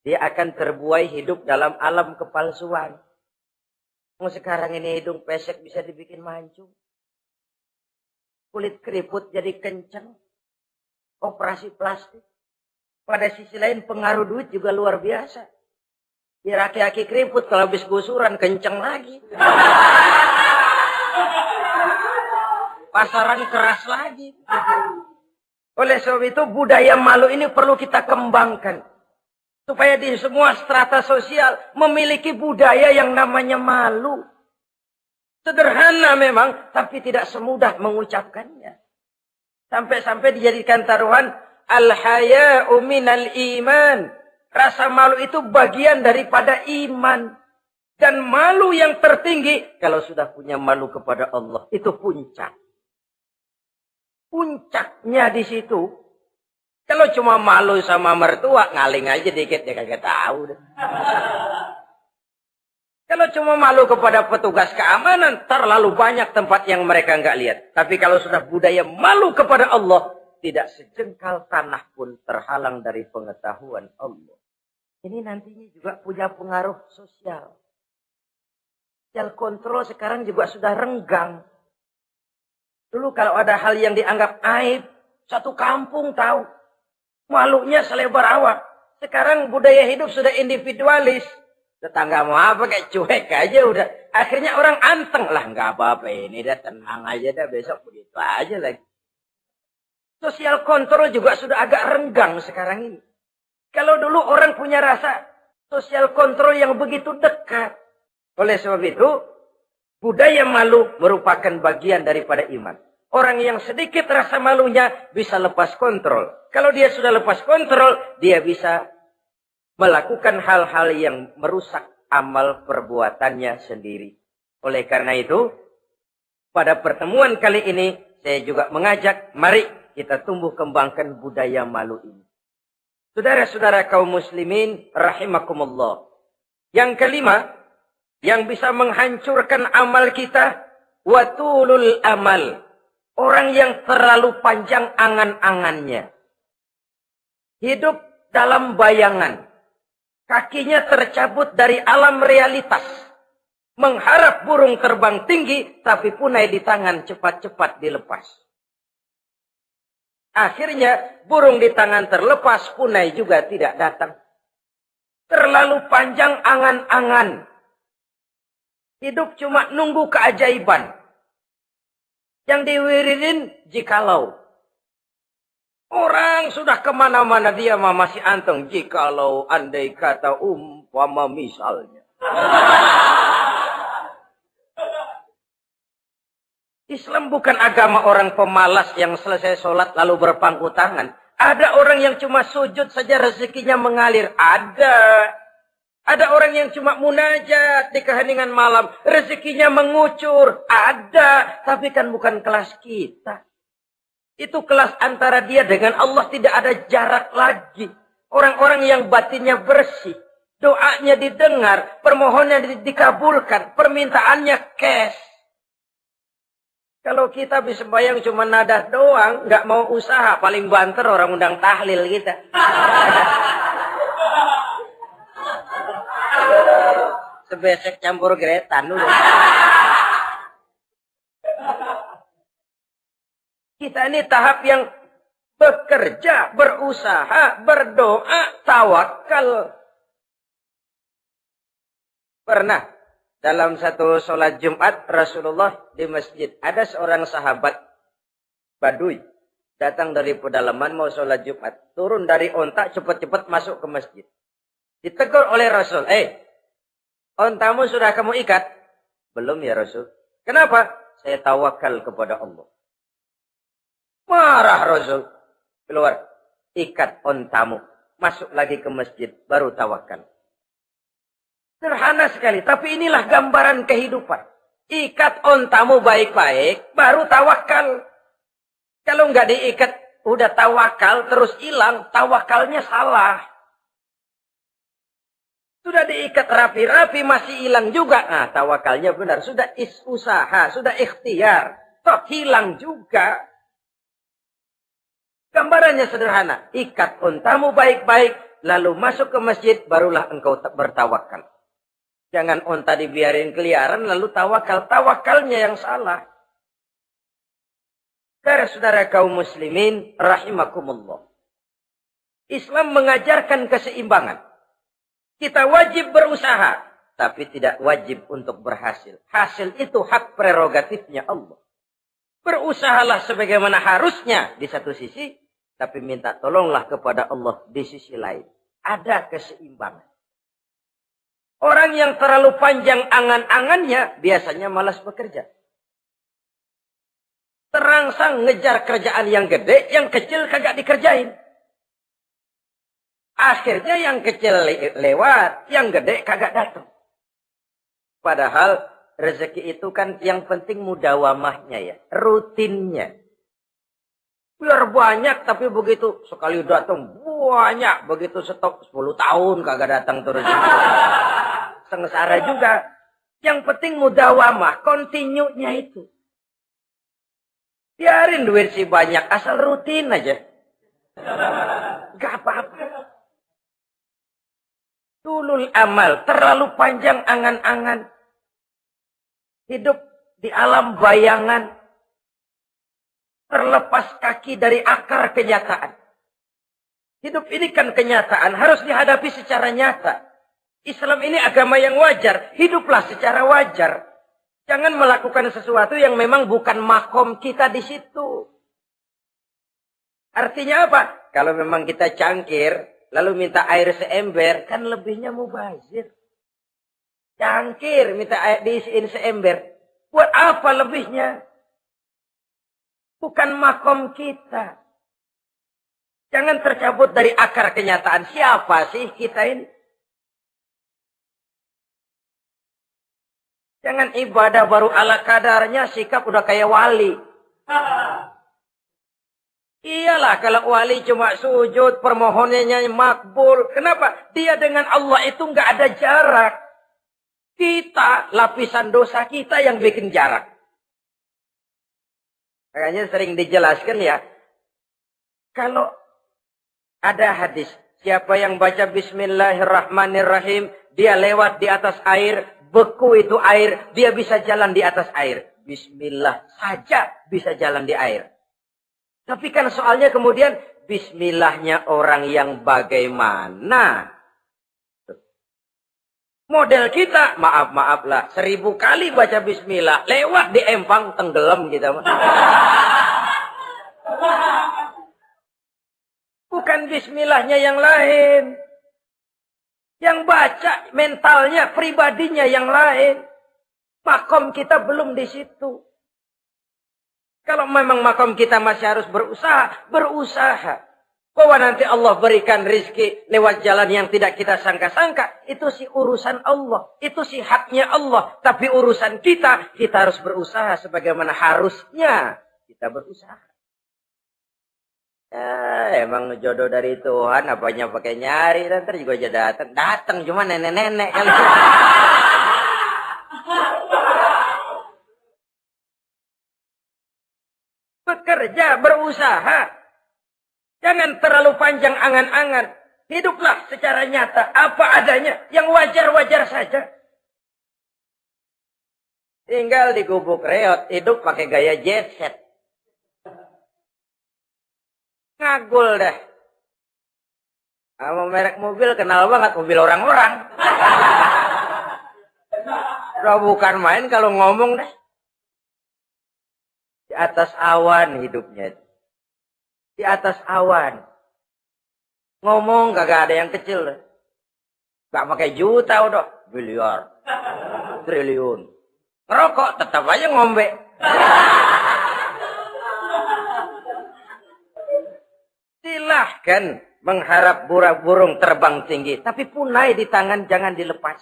dia akan terbuai hidup dalam alam kepalsuan. Sekarang ini hidung pesek bisa dibikin mancung. Kulit keriput jadi kencang. Operasi plastik. Pada sisi lain pengaruh duit juga luar biasa. Ya laki-laki keriput kalau habis gusuran kencang lagi. Pasaran keras lagi. Oleh sebab itu budaya malu ini perlu kita kembangkan. Supaya di semua strata sosial memiliki budaya yang namanya malu. Sederhana memang, tapi tidak semudah mengucapkannya. Sampai-sampai dijadikan taruhan, al-haya'u minal iman. Rasa malu itu bagian daripada iman. Dan malu yang tertinggi, kalau sudah punya malu kepada Allah, itu puncak. Puncaknya di situ. Kalau cuma malu sama mertua, ngaling aja dikit, dia kagak tahu. Kalau cuma malu kepada petugas keamanan, terlalu banyak tempat yang mereka nggak lihat. Tapi kalau sudah budaya malu kepada Allah, tidak sejengkal tanah pun terhalang dari pengetahuan Allah. Ini nantinya juga punya pengaruh sosial. Sosial kontrol sekarang juga sudah renggang. Dulu kalau ada hal yang dianggap aib, satu kampung tahu. Malunya selebar awak. Sekarang budaya hidup sudah individualis. Tetangga mau apa kayak cuek aja udah. Akhirnya orang anteng lah. Nggak apa-apa ini dah tenang aja dah. Besok begitu aja lagi. Sosial kontrol juga sudah agak renggang sekarang ini. Kalau dulu orang punya rasa sosial kontrol yang begitu dekat. Oleh sebab itu, budaya malu merupakan bagian daripada iman. Orang yang sedikit rasa malunya bisa lepas kontrol. Kalau dia sudah lepas kontrol, dia bisa melakukan hal-hal yang merusak amal perbuatannya sendiri. Oleh karena itu, pada pertemuan kali ini, saya juga mengajak, mari kita tumbuh kembangkan budaya malu ini. Saudara-saudara kaum muslimin, rahimakumullah. Yang kelima, yang bisa menghancurkan amal kita, watulul amal. Orang yang terlalu panjang angan-angannya. Hidup dalam bayangan. Kakinya tercabut dari alam realitas. Mengharap burung terbang tinggi, tapi punai di tangan cepat-cepat dilepas. Akhirnya burung di tangan terlepas, punai juga tidak datang. Terlalu panjang angan-angan. Hidup cuma nunggu keajaiban. Yang diwiridin jikalau. Orang sudah kemana-mana, dia masih anteng. Jikalau, andai kata, umpama misalnya. Islam bukan agama orang pemalas yang selesai sholat lalu berpangku tangan. Ada orang yang cuma sujud saja rezekinya mengalir. Ada orang yang cuma munajat di keheningan malam. Rezekinya mengucur. Ada. Tapi kan bukan kelas kita. Itu kelas antara dia dengan Allah, tidak ada jarak lagi. Orang-orang yang batinnya bersih. Doanya didengar. Permohonannya dikabulkan. Permintaannya cash. Kalau kita bisa bayang cuma nadah doang, nggak mau usaha, paling banter orang undang tahlil kita. Sebesek campur gretan udah. Kita ini tahap yang bekerja, berusaha, berdoa, tawakal. Pernah dalam satu sholat Jumat Rasulullah di masjid, ada seorang sahabat Baduy datang dari pedalaman mau sholat Jumat, turun dari onta cepat-cepat masuk ke masjid. Ditegur oleh Rasul, ontamu sudah kamu ikat? Belum ya Rasul. Kenapa? Saya tawakal kepada Allah. Marah Rasul. Keluar, ikat ontamu, masuk lagi ke masjid, baru tawakal. Sederhana sekali, tapi inilah gambaran kehidupan. Ikat ontamu baik-baik, baru tawakal. Kalau nggak diikat, udah tawakal, terus hilang, tawakalnya salah. Sudah diikat rapi-rapi, masih hilang juga. Nah, tawakalnya benar. Sudah usaha, sudah ikhtiar. Toh hilang juga. Gambarannya sederhana. Ikat ontamu baik-baik, lalu masuk ke masjid, barulah engkau bertawakal. Jangan onta dibiarin keliaran lalu tawakal. Tawakalnya yang salah. Saudara kaum muslimin rahimakumullah. Islam mengajarkan keseimbangan. Kita wajib berusaha, tapi tidak wajib untuk berhasil. Hasil itu hak prerogatifnya Allah. Berusahalah sebagaimana harusnya di satu sisi, tapi minta tolonglah kepada Allah di sisi lain. Ada keseimbangan. Orang yang terlalu panjang angan-angannya biasanya malas bekerja. Terangsang ngejar kerjaan yang gede, yang kecil kagak dikerjain. Akhirnya yang kecil lewat, yang gede kagak datang. Padahal rezeki itu kan yang penting mudawamahnya ya, rutinnya. Biar banyak tapi begitu sekali datang banyak, begitu stok 10 tahun kagak datang terus. Sengsara juga. Yang penting mudawamah, continue-nya itu. Biarin duit sih banyak, asal rutin aja. Gak apa-apa. Tulul amal, terlalu panjang angan-angan. Hidup di alam bayangan. Terlepas kaki dari akar kenyataan. Hidup ini kan kenyataan, harus dihadapi secara nyata. Islam ini agama yang wajar, hiduplah secara wajar. Jangan melakukan sesuatu yang memang bukan makom kita di situ. Artinya apa? Kalau memang kita cangkir, lalu minta air seember, kan lebihnya mubazir. Cangkir minta air diisiin seember. Buat apa lebihnya? Bukan makom kita. Jangan tercabut dari akar kenyataan. Siapa sih kita ini? Jangan ibadah baru ala kadarnya, sikap udah kayak wali. Iyalah kalau wali cuma sujud, permohonannya makbul. Kenapa? Dia dengan Allah itu nggak ada jarak. Kita, lapisan dosa kita yang bikin jarak. Makanya sering dijelaskan ya. Kalau ada hadis, siapa yang baca Bismillahirrahmanirrahim, dia lewat di atas air, beku itu air, dia bisa jalan di atas air. Bismillah saja bisa jalan di air. Tapi kan soalnya kemudian, Bismillahnya orang yang bagaimana? Model kita, maaf lah, 1000 kali baca Bismillah, lewat di empang, tenggelam kita. Bukan Bismillahnya yang lain. Yang baca mentalnya, pribadinya yang lain. Makom kita belum di situ. Kalau memang makom kita masih harus berusaha. Bahwa nanti Allah berikan rizki lewat jalan yang tidak kita sangka-sangka. Itu sih urusan Allah. Itu sih haknya Allah. Tapi urusan kita harus berusaha sebagaimana harusnya kita berusaha. Ya, emang jodoh dari Tuhan, apanya pakai nyari, nanti juga aja datang cuma nenek-nenek kali. Bekerja, berusaha. Jangan terlalu panjang angan-angan. Hiduplah secara nyata, apa adanya, yang wajar-wajar saja. Tinggal di gubuk reot, hidup pakai gaya jet set. Ngagul dah. Sama merek mobil kenal banget, mobil orang-orang. Udah bukan main kalau ngomong dah. Di atas awan hidupnya. Di atas awan. Ngomong gak ada yang kecil. Gak pakai juta udah. Miliar. Triliun. Ngerokok tetap aja ngombe. Silahkan mengharap burung terbang tinggi. Tapi punai di tangan jangan dilepas.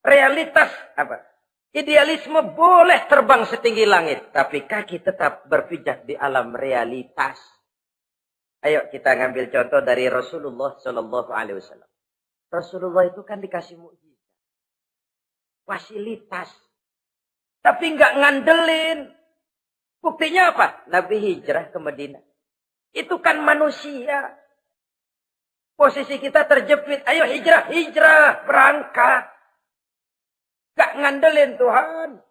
Realitas apa? Idealisme boleh terbang setinggi langit. Tapi kaki tetap berpijak di alam realitas. Ayo kita ngambil contoh dari Rasulullah Shallallahu Alaihi Wasallam. Rasulullah itu kan dikasih mukjizat, fasilitas, tapi nggak ngandelin. Buktinya apa? Nabi hijrah ke Madinah. Itu kan manusia. Posisi kita terjepit. Ayo hijrah, berangkat. Gak ngandelin Tuhan.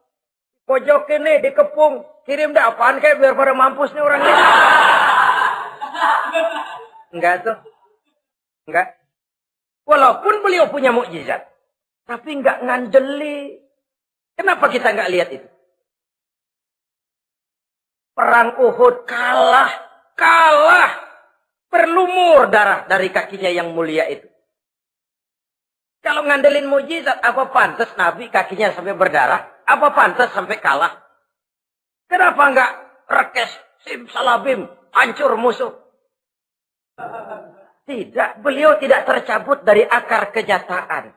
Pojok ini dikepung, kirim dah apaan kayak biar pada mampus nih orang ini. Enggak tuh. Enggak. Walaupun beliau punya mukjizat. Tapi enggak ngandeli. Kenapa kita enggak lihat itu? Perang Uhud kalah. Berlumur darah dari kakinya yang mulia itu. Kalau ngandelin mukjizat, apa pantas Nabi kakinya sampai berdarah? Apa pantas sampai kalah? Kenapa enggak rekes, simsalabim, hancur musuh? Tidak, beliau tidak tercabut dari akar kenyataan.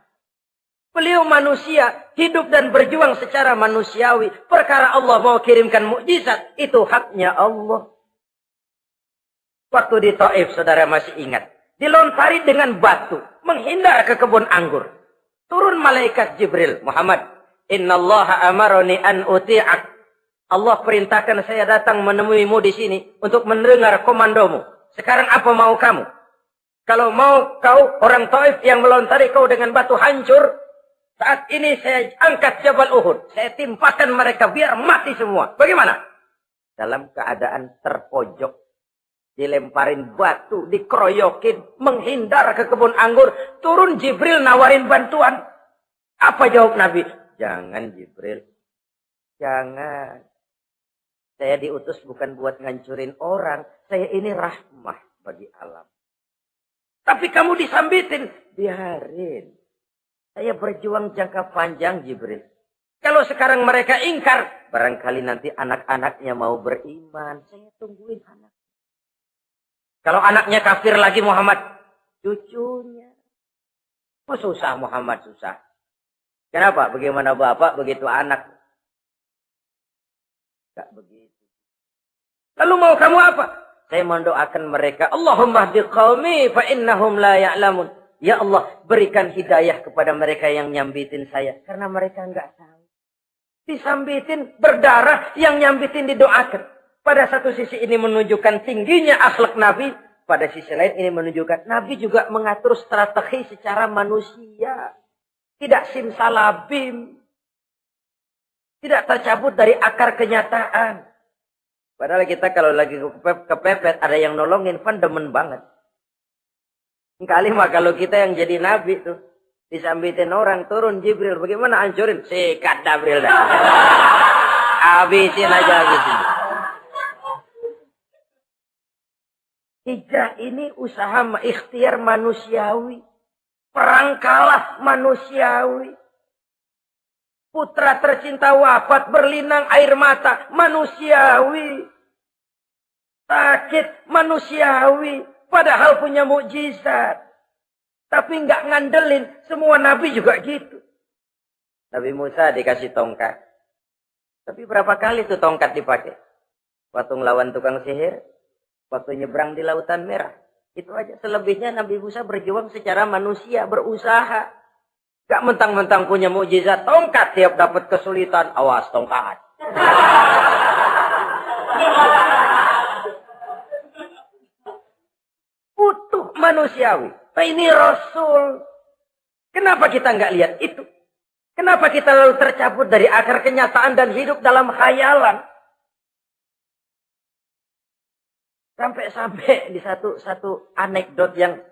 Beliau manusia, hidup dan berjuang secara manusiawi. Perkara Allah mau kirimkan mukjizat, itu haknya Allah. Waktu di Taif, saudara masih ingat. Dilontari dengan batu, menghindar ke kebun anggur. Turun malaikat Jibril, Muhammad. Innallaha amaroni an uti'ak. Allah perintahkan saya datang menemuimu di sini untuk mendengar komandomu. Sekarang apa mau kamu? Kalau mau kau orang Taif yang melontari kau dengan batu hancur, saat ini saya angkat Jabal Uhud. Saya timpakan mereka biar mati semua. Bagaimana? Dalam keadaan terpojok. Dilemparin batu, dikeroyokin, menghindar ke kebun anggur. Turun Jibril nawarin bantuan. Apa jawab Nabi? Jangan Jibril. Jangan. Saya diutus bukan buat ngancurin orang. Saya ini rahmah bagi alam. Tapi kamu disambitin. Biarin. Saya berjuang jangka panjang, Jibril. Kalau sekarang mereka ingkar, barangkali nanti anak-anaknya mau beriman. Saya tungguin anak. Kalau anaknya kafir lagi Muhammad, cucunya. Oh, susah Muhammad, susah. Kenapa? Bagaimana bapak, begitu anak. Enggak begitu. Lalu mau kamu apa? Saya mendoakan mereka. Allahumma hdi qaumi fa innahum la ya'lamun. Ya Allah, berikan hidayah kepada mereka yang nyambitin saya. Karena mereka enggak tahu. Disambitin, berdarah, yang nyambitin didoakan. Pada satu sisi ini menunjukkan tingginya akhlak Nabi. Pada sisi lain ini menunjukkan Nabi juga mengatur strategi secara manusia. Tidak simsalabim. Tidak tercabut dari akar kenyataan. Padahal kita kalau lagi kepepet ada yang nolongin, kan demen banget. Kali mah kalau kita yang jadi Nabi tuh. Disambitin orang, turun Jibril. Bagaimana hancurin? Sikat Jibril dah. Habisin aja habisin. Hijrah ini usaha ikhtiar manusiawi. Perang kalah manusiawi. Putra tercinta wafat berlinang air mata manusiawi. Sakit manusiawi. Padahal punya mukjizat. Tapi enggak ngandelin. Semua nabi juga gitu. Nabi Musa dikasih tongkat. Tapi berapa kali tuh tongkat dipakai? Waktu ngelawan tukang sihir. Waktu nyebrang di Lautan Merah. Itu aja. Selebihnya Nabi Musa berjuang secara manusia. Berusaha. Gak mentang-mentang punya mukjizat. Tongkat tiap dapat kesulitan. Awas tongkat. Utuh manusiawi. Nah, ini Rasul. Kenapa kita nggak lihat itu? Kenapa kita lalu tercabut dari akar kenyataan dan hidup dalam khayalan? Sampai-sampai di satu anekdot yang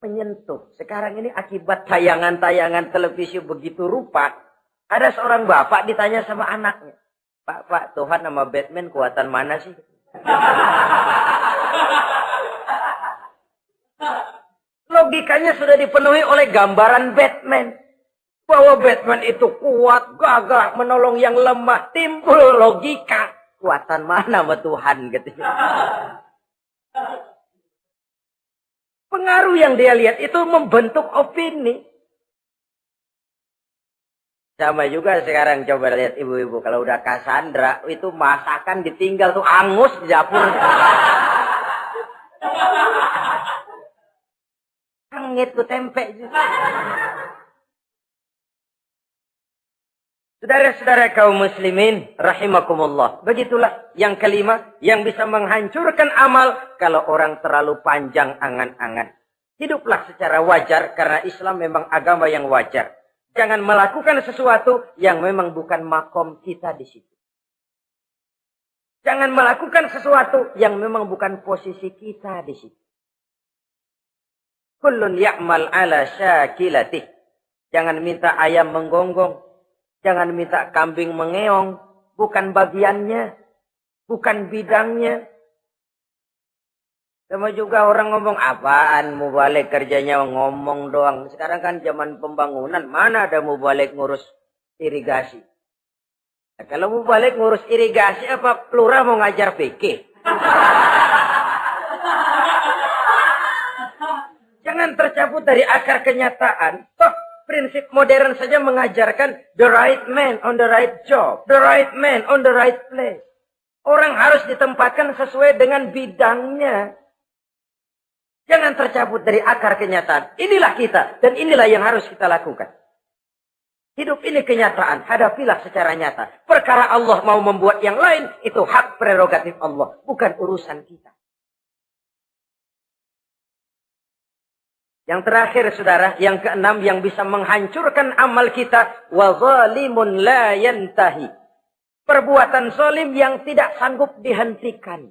menyentuh. Sekarang ini akibat tayangan-tayangan televisi begitu rupa. Ada seorang bapak ditanya sama anaknya. Pak, Tuhan sama Batman kuatan mana sih? Logikanya sudah dipenuhi oleh gambaran Batman. Bahwa Batman itu kuat, gagah, menolong yang lemah. Timbul logika. Kuatan mana sama Tuhan gitu. Pengaruh yang dia lihat itu membentuk opini. Sama juga sekarang coba lihat ibu-ibu. Kalau udah Cassandra, itu masakan ditinggal tuh angus di dapur. Angit tuh tempe juga. Saudara-saudara kaum muslimin, rahimakumullah. Begitulah yang kelima, yang bisa menghancurkan amal kalau orang terlalu panjang angan-angan. Hiduplah secara wajar karena Islam memang agama yang wajar. Jangan melakukan sesuatu yang memang bukan makom kita di situ. Jangan melakukan sesuatu yang memang bukan posisi kita di situ. Kullun ya'mal ala syakilatih. Jangan minta ayam menggonggong. Jangan minta kambing mengeong. Bukan bagiannya. Bukan bidangnya. Sama juga orang ngomong, apaan mubalik kerjanya ngomong doang. Sekarang kan zaman pembangunan. Mana ada mubalik ngurus irigasi. Nah, kalau mubalik ngurus irigasi, apa lurah mau ngajar fikih? Jangan tercabut dari akar kenyataan. Toh, prinsip modern saja mengajarkan the right man on the right job. The right man on the right place. Orang harus ditempatkan sesuai dengan bidangnya. Jangan tercabut dari akar kenyataan. Inilah kita. Dan inilah yang harus kita lakukan. Hidup ini kenyataan. Hadapilah secara nyata. Perkara Allah mau membuat yang lain. Itu hak prerogatif Allah. Bukan urusan kita. Yang terakhir saudara, yang keenam yang bisa menghancurkan amal kita, wa zalimun la yantahi. Perbuatan zalim yang tidak sanggup dihentikan.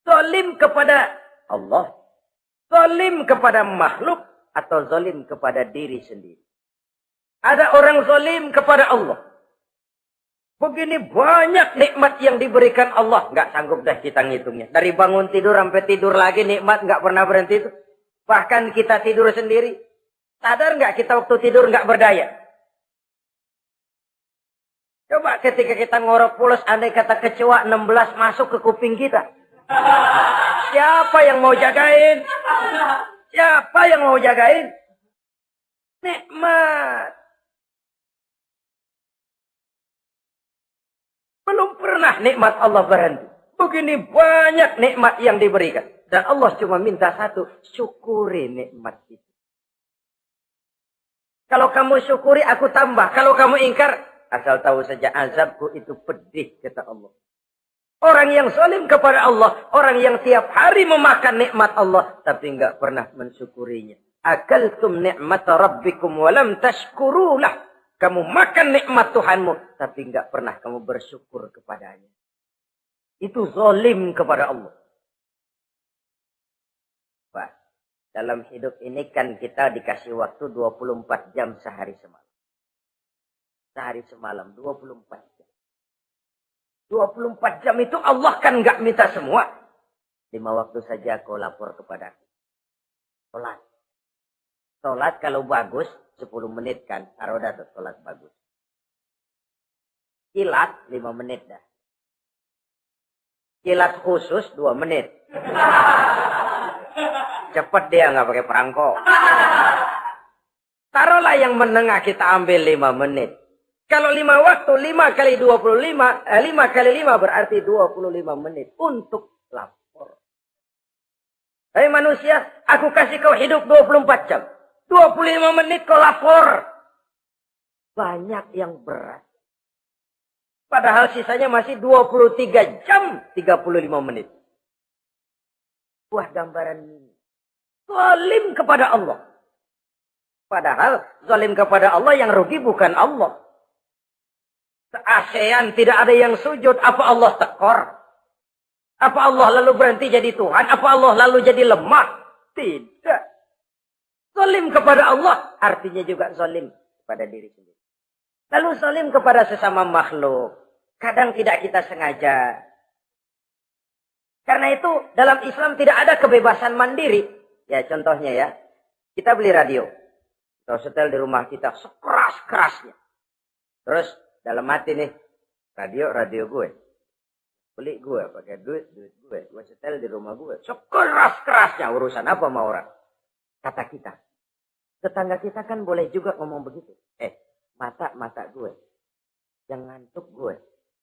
Zalim kepada Allah, zalim kepada makhluk, atau zalim kepada diri sendiri. Ada orang zalim kepada Allah. Begini banyak nikmat yang diberikan Allah, nggak sanggup dah kita ngitungnya. Dari bangun tidur sampai tidur lagi nikmat nggak pernah berhenti itu. Bahkan kita tidur sendiri. Sadar nggak kita waktu tidur nggak berdaya? Coba ketika kita ngorok pulas, andai kata kecoa 16 masuk ke kuping kita. Siapa yang mau jagain? Siapa yang mau jagain? Nikmat. Belum pernah nikmat Allah berhenti. Begini banyak nikmat yang diberikan. Dan Allah cuma minta satu, syukuri nikmat itu. Kalau kamu syukuri, aku tambah. Kalau kamu ingkar, asal tahu saja azabku itu pedih, kata Allah. Orang yang zalim kepada Allah, orang yang tiap hari memakan nikmat Allah, tapi enggak pernah mensyukurinya. Akaltum ni'mata rabbikum walam tashkurulah. Kamu makan nikmat Tuhanmu, tapi enggak pernah kamu bersyukur kepadanya. Itu zalim kepada Allah. Wah, dalam hidup ini kan kita dikasih waktu 24 jam sehari semalam. Sehari semalam, 24 jam. 24 jam itu Allah kan enggak minta semua. 5 waktu saja kau lapor kepada aku. Sholat. Sholat kalau bagus, 10 menit kan. Aroda tuh sholat bagus. Kilat, 5 menit dah. Kilat khusus, 2 menit. Cepet dia nggak pakai perangko. Taruhlah yang menengah kita ambil 5 menit. Kalau 5 waktu, 5 kali 25, 5 kali 5 berarti 25 menit untuk lapor. Hai manusia, aku kasih kau hidup 24 jam. 25 menit kau lapor. Banyak yang berat. Padahal sisanya masih 23 jam 35 menit. Wah, gambaran ini. Zalim kepada Allah. Padahal zalim kepada Allah yang rugi bukan Allah. Se-ASEAN tidak ada yang sujud. Apa Allah tekor? Apa Allah lalu berhenti jadi Tuhan? Apa Allah lalu jadi lemah? Tidak. Zalim kepada Allah artinya juga zalim kepada diri sendiri. Lalu zalim kepada sesama makhluk. Kadang tidak kita sengaja. Karena itu dalam Islam tidak ada kebebasan mandiri. Ya contohnya ya. Kita beli radio. Kita setel di rumah kita sekeras-kerasnya. Terus dalam hati nih. Radio gue. Beli gue pakai duit gue. Gue setel di rumah gue. Sekeras-kerasnya. Urusan apa sama orang. Kata kita. Tetangga kita kan boleh juga ngomong begitu. Mata gue. Jangan ngantuk gue.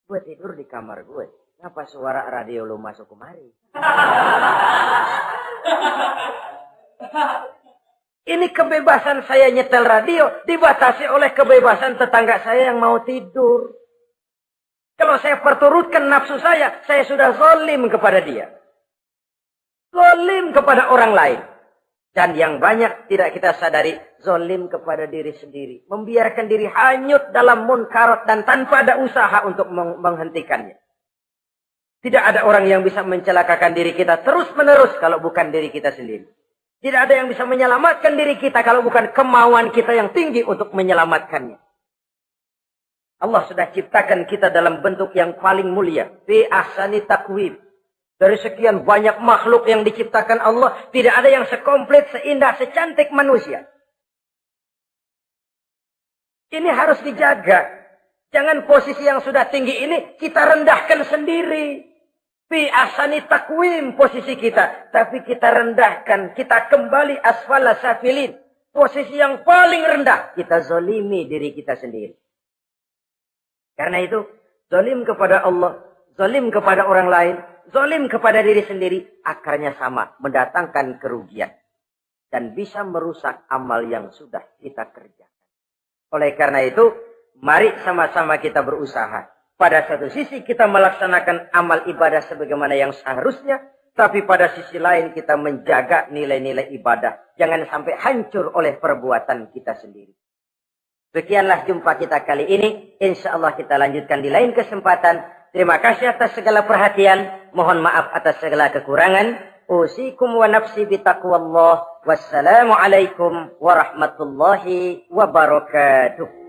Gue tidur di kamar gue. Kenapa suara radio lu masuk kemari? Ini kebebasan saya nyetel radio dibatasi oleh kebebasan tetangga saya yang mau tidur. Kalau saya perturutkan nafsu saya sudah zalim kepada dia. Zalim kepada orang lain. Dan yang banyak tidak kita sadari, zalim kepada diri sendiri. Membiarkan diri hanyut dalam munkarat dan tanpa ada usaha untuk menghentikannya. Tidak ada orang yang bisa mencelakakan diri kita terus-menerus kalau bukan diri kita sendiri. Tidak ada yang bisa menyelamatkan diri kita kalau bukan kemauan kita yang tinggi untuk menyelamatkannya. Allah sudah ciptakan kita dalam bentuk yang paling mulia. Fi ahsani taqwim. Dari sekian banyak makhluk yang diciptakan Allah, tidak ada yang sekomplit, seindah, secantik manusia. Ini harus dijaga. Jangan posisi yang sudah tinggi ini kita rendahkan sendiri. Fi ahsani taqwim posisi kita. Tapi kita rendahkan. Kita kembali asfala safilin. Posisi yang paling rendah. Kita zalimi diri kita sendiri. Karena itu, zalim kepada Allah, zalim kepada orang lain, zalim kepada diri sendiri, akarnya sama, mendatangkan kerugian. Dan bisa merusak amal yang sudah kita kerjakan. Oleh karena itu, mari sama-sama kita berusaha. Pada satu sisi kita melaksanakan amal ibadah sebagaimana yang seharusnya. Tapi pada sisi lain kita menjaga nilai-nilai ibadah. Jangan sampai hancur oleh perbuatan kita sendiri. Sekianlah jumpa kita kali ini. Insya Allah kita lanjutkan di lain kesempatan. Terima kasih atas segala perhatian. Mohon maaf atas segala kekurangan. Usikum wa nafsi bitaqwallah. Wassalamualaikum warahmatullahi wabarakatuh.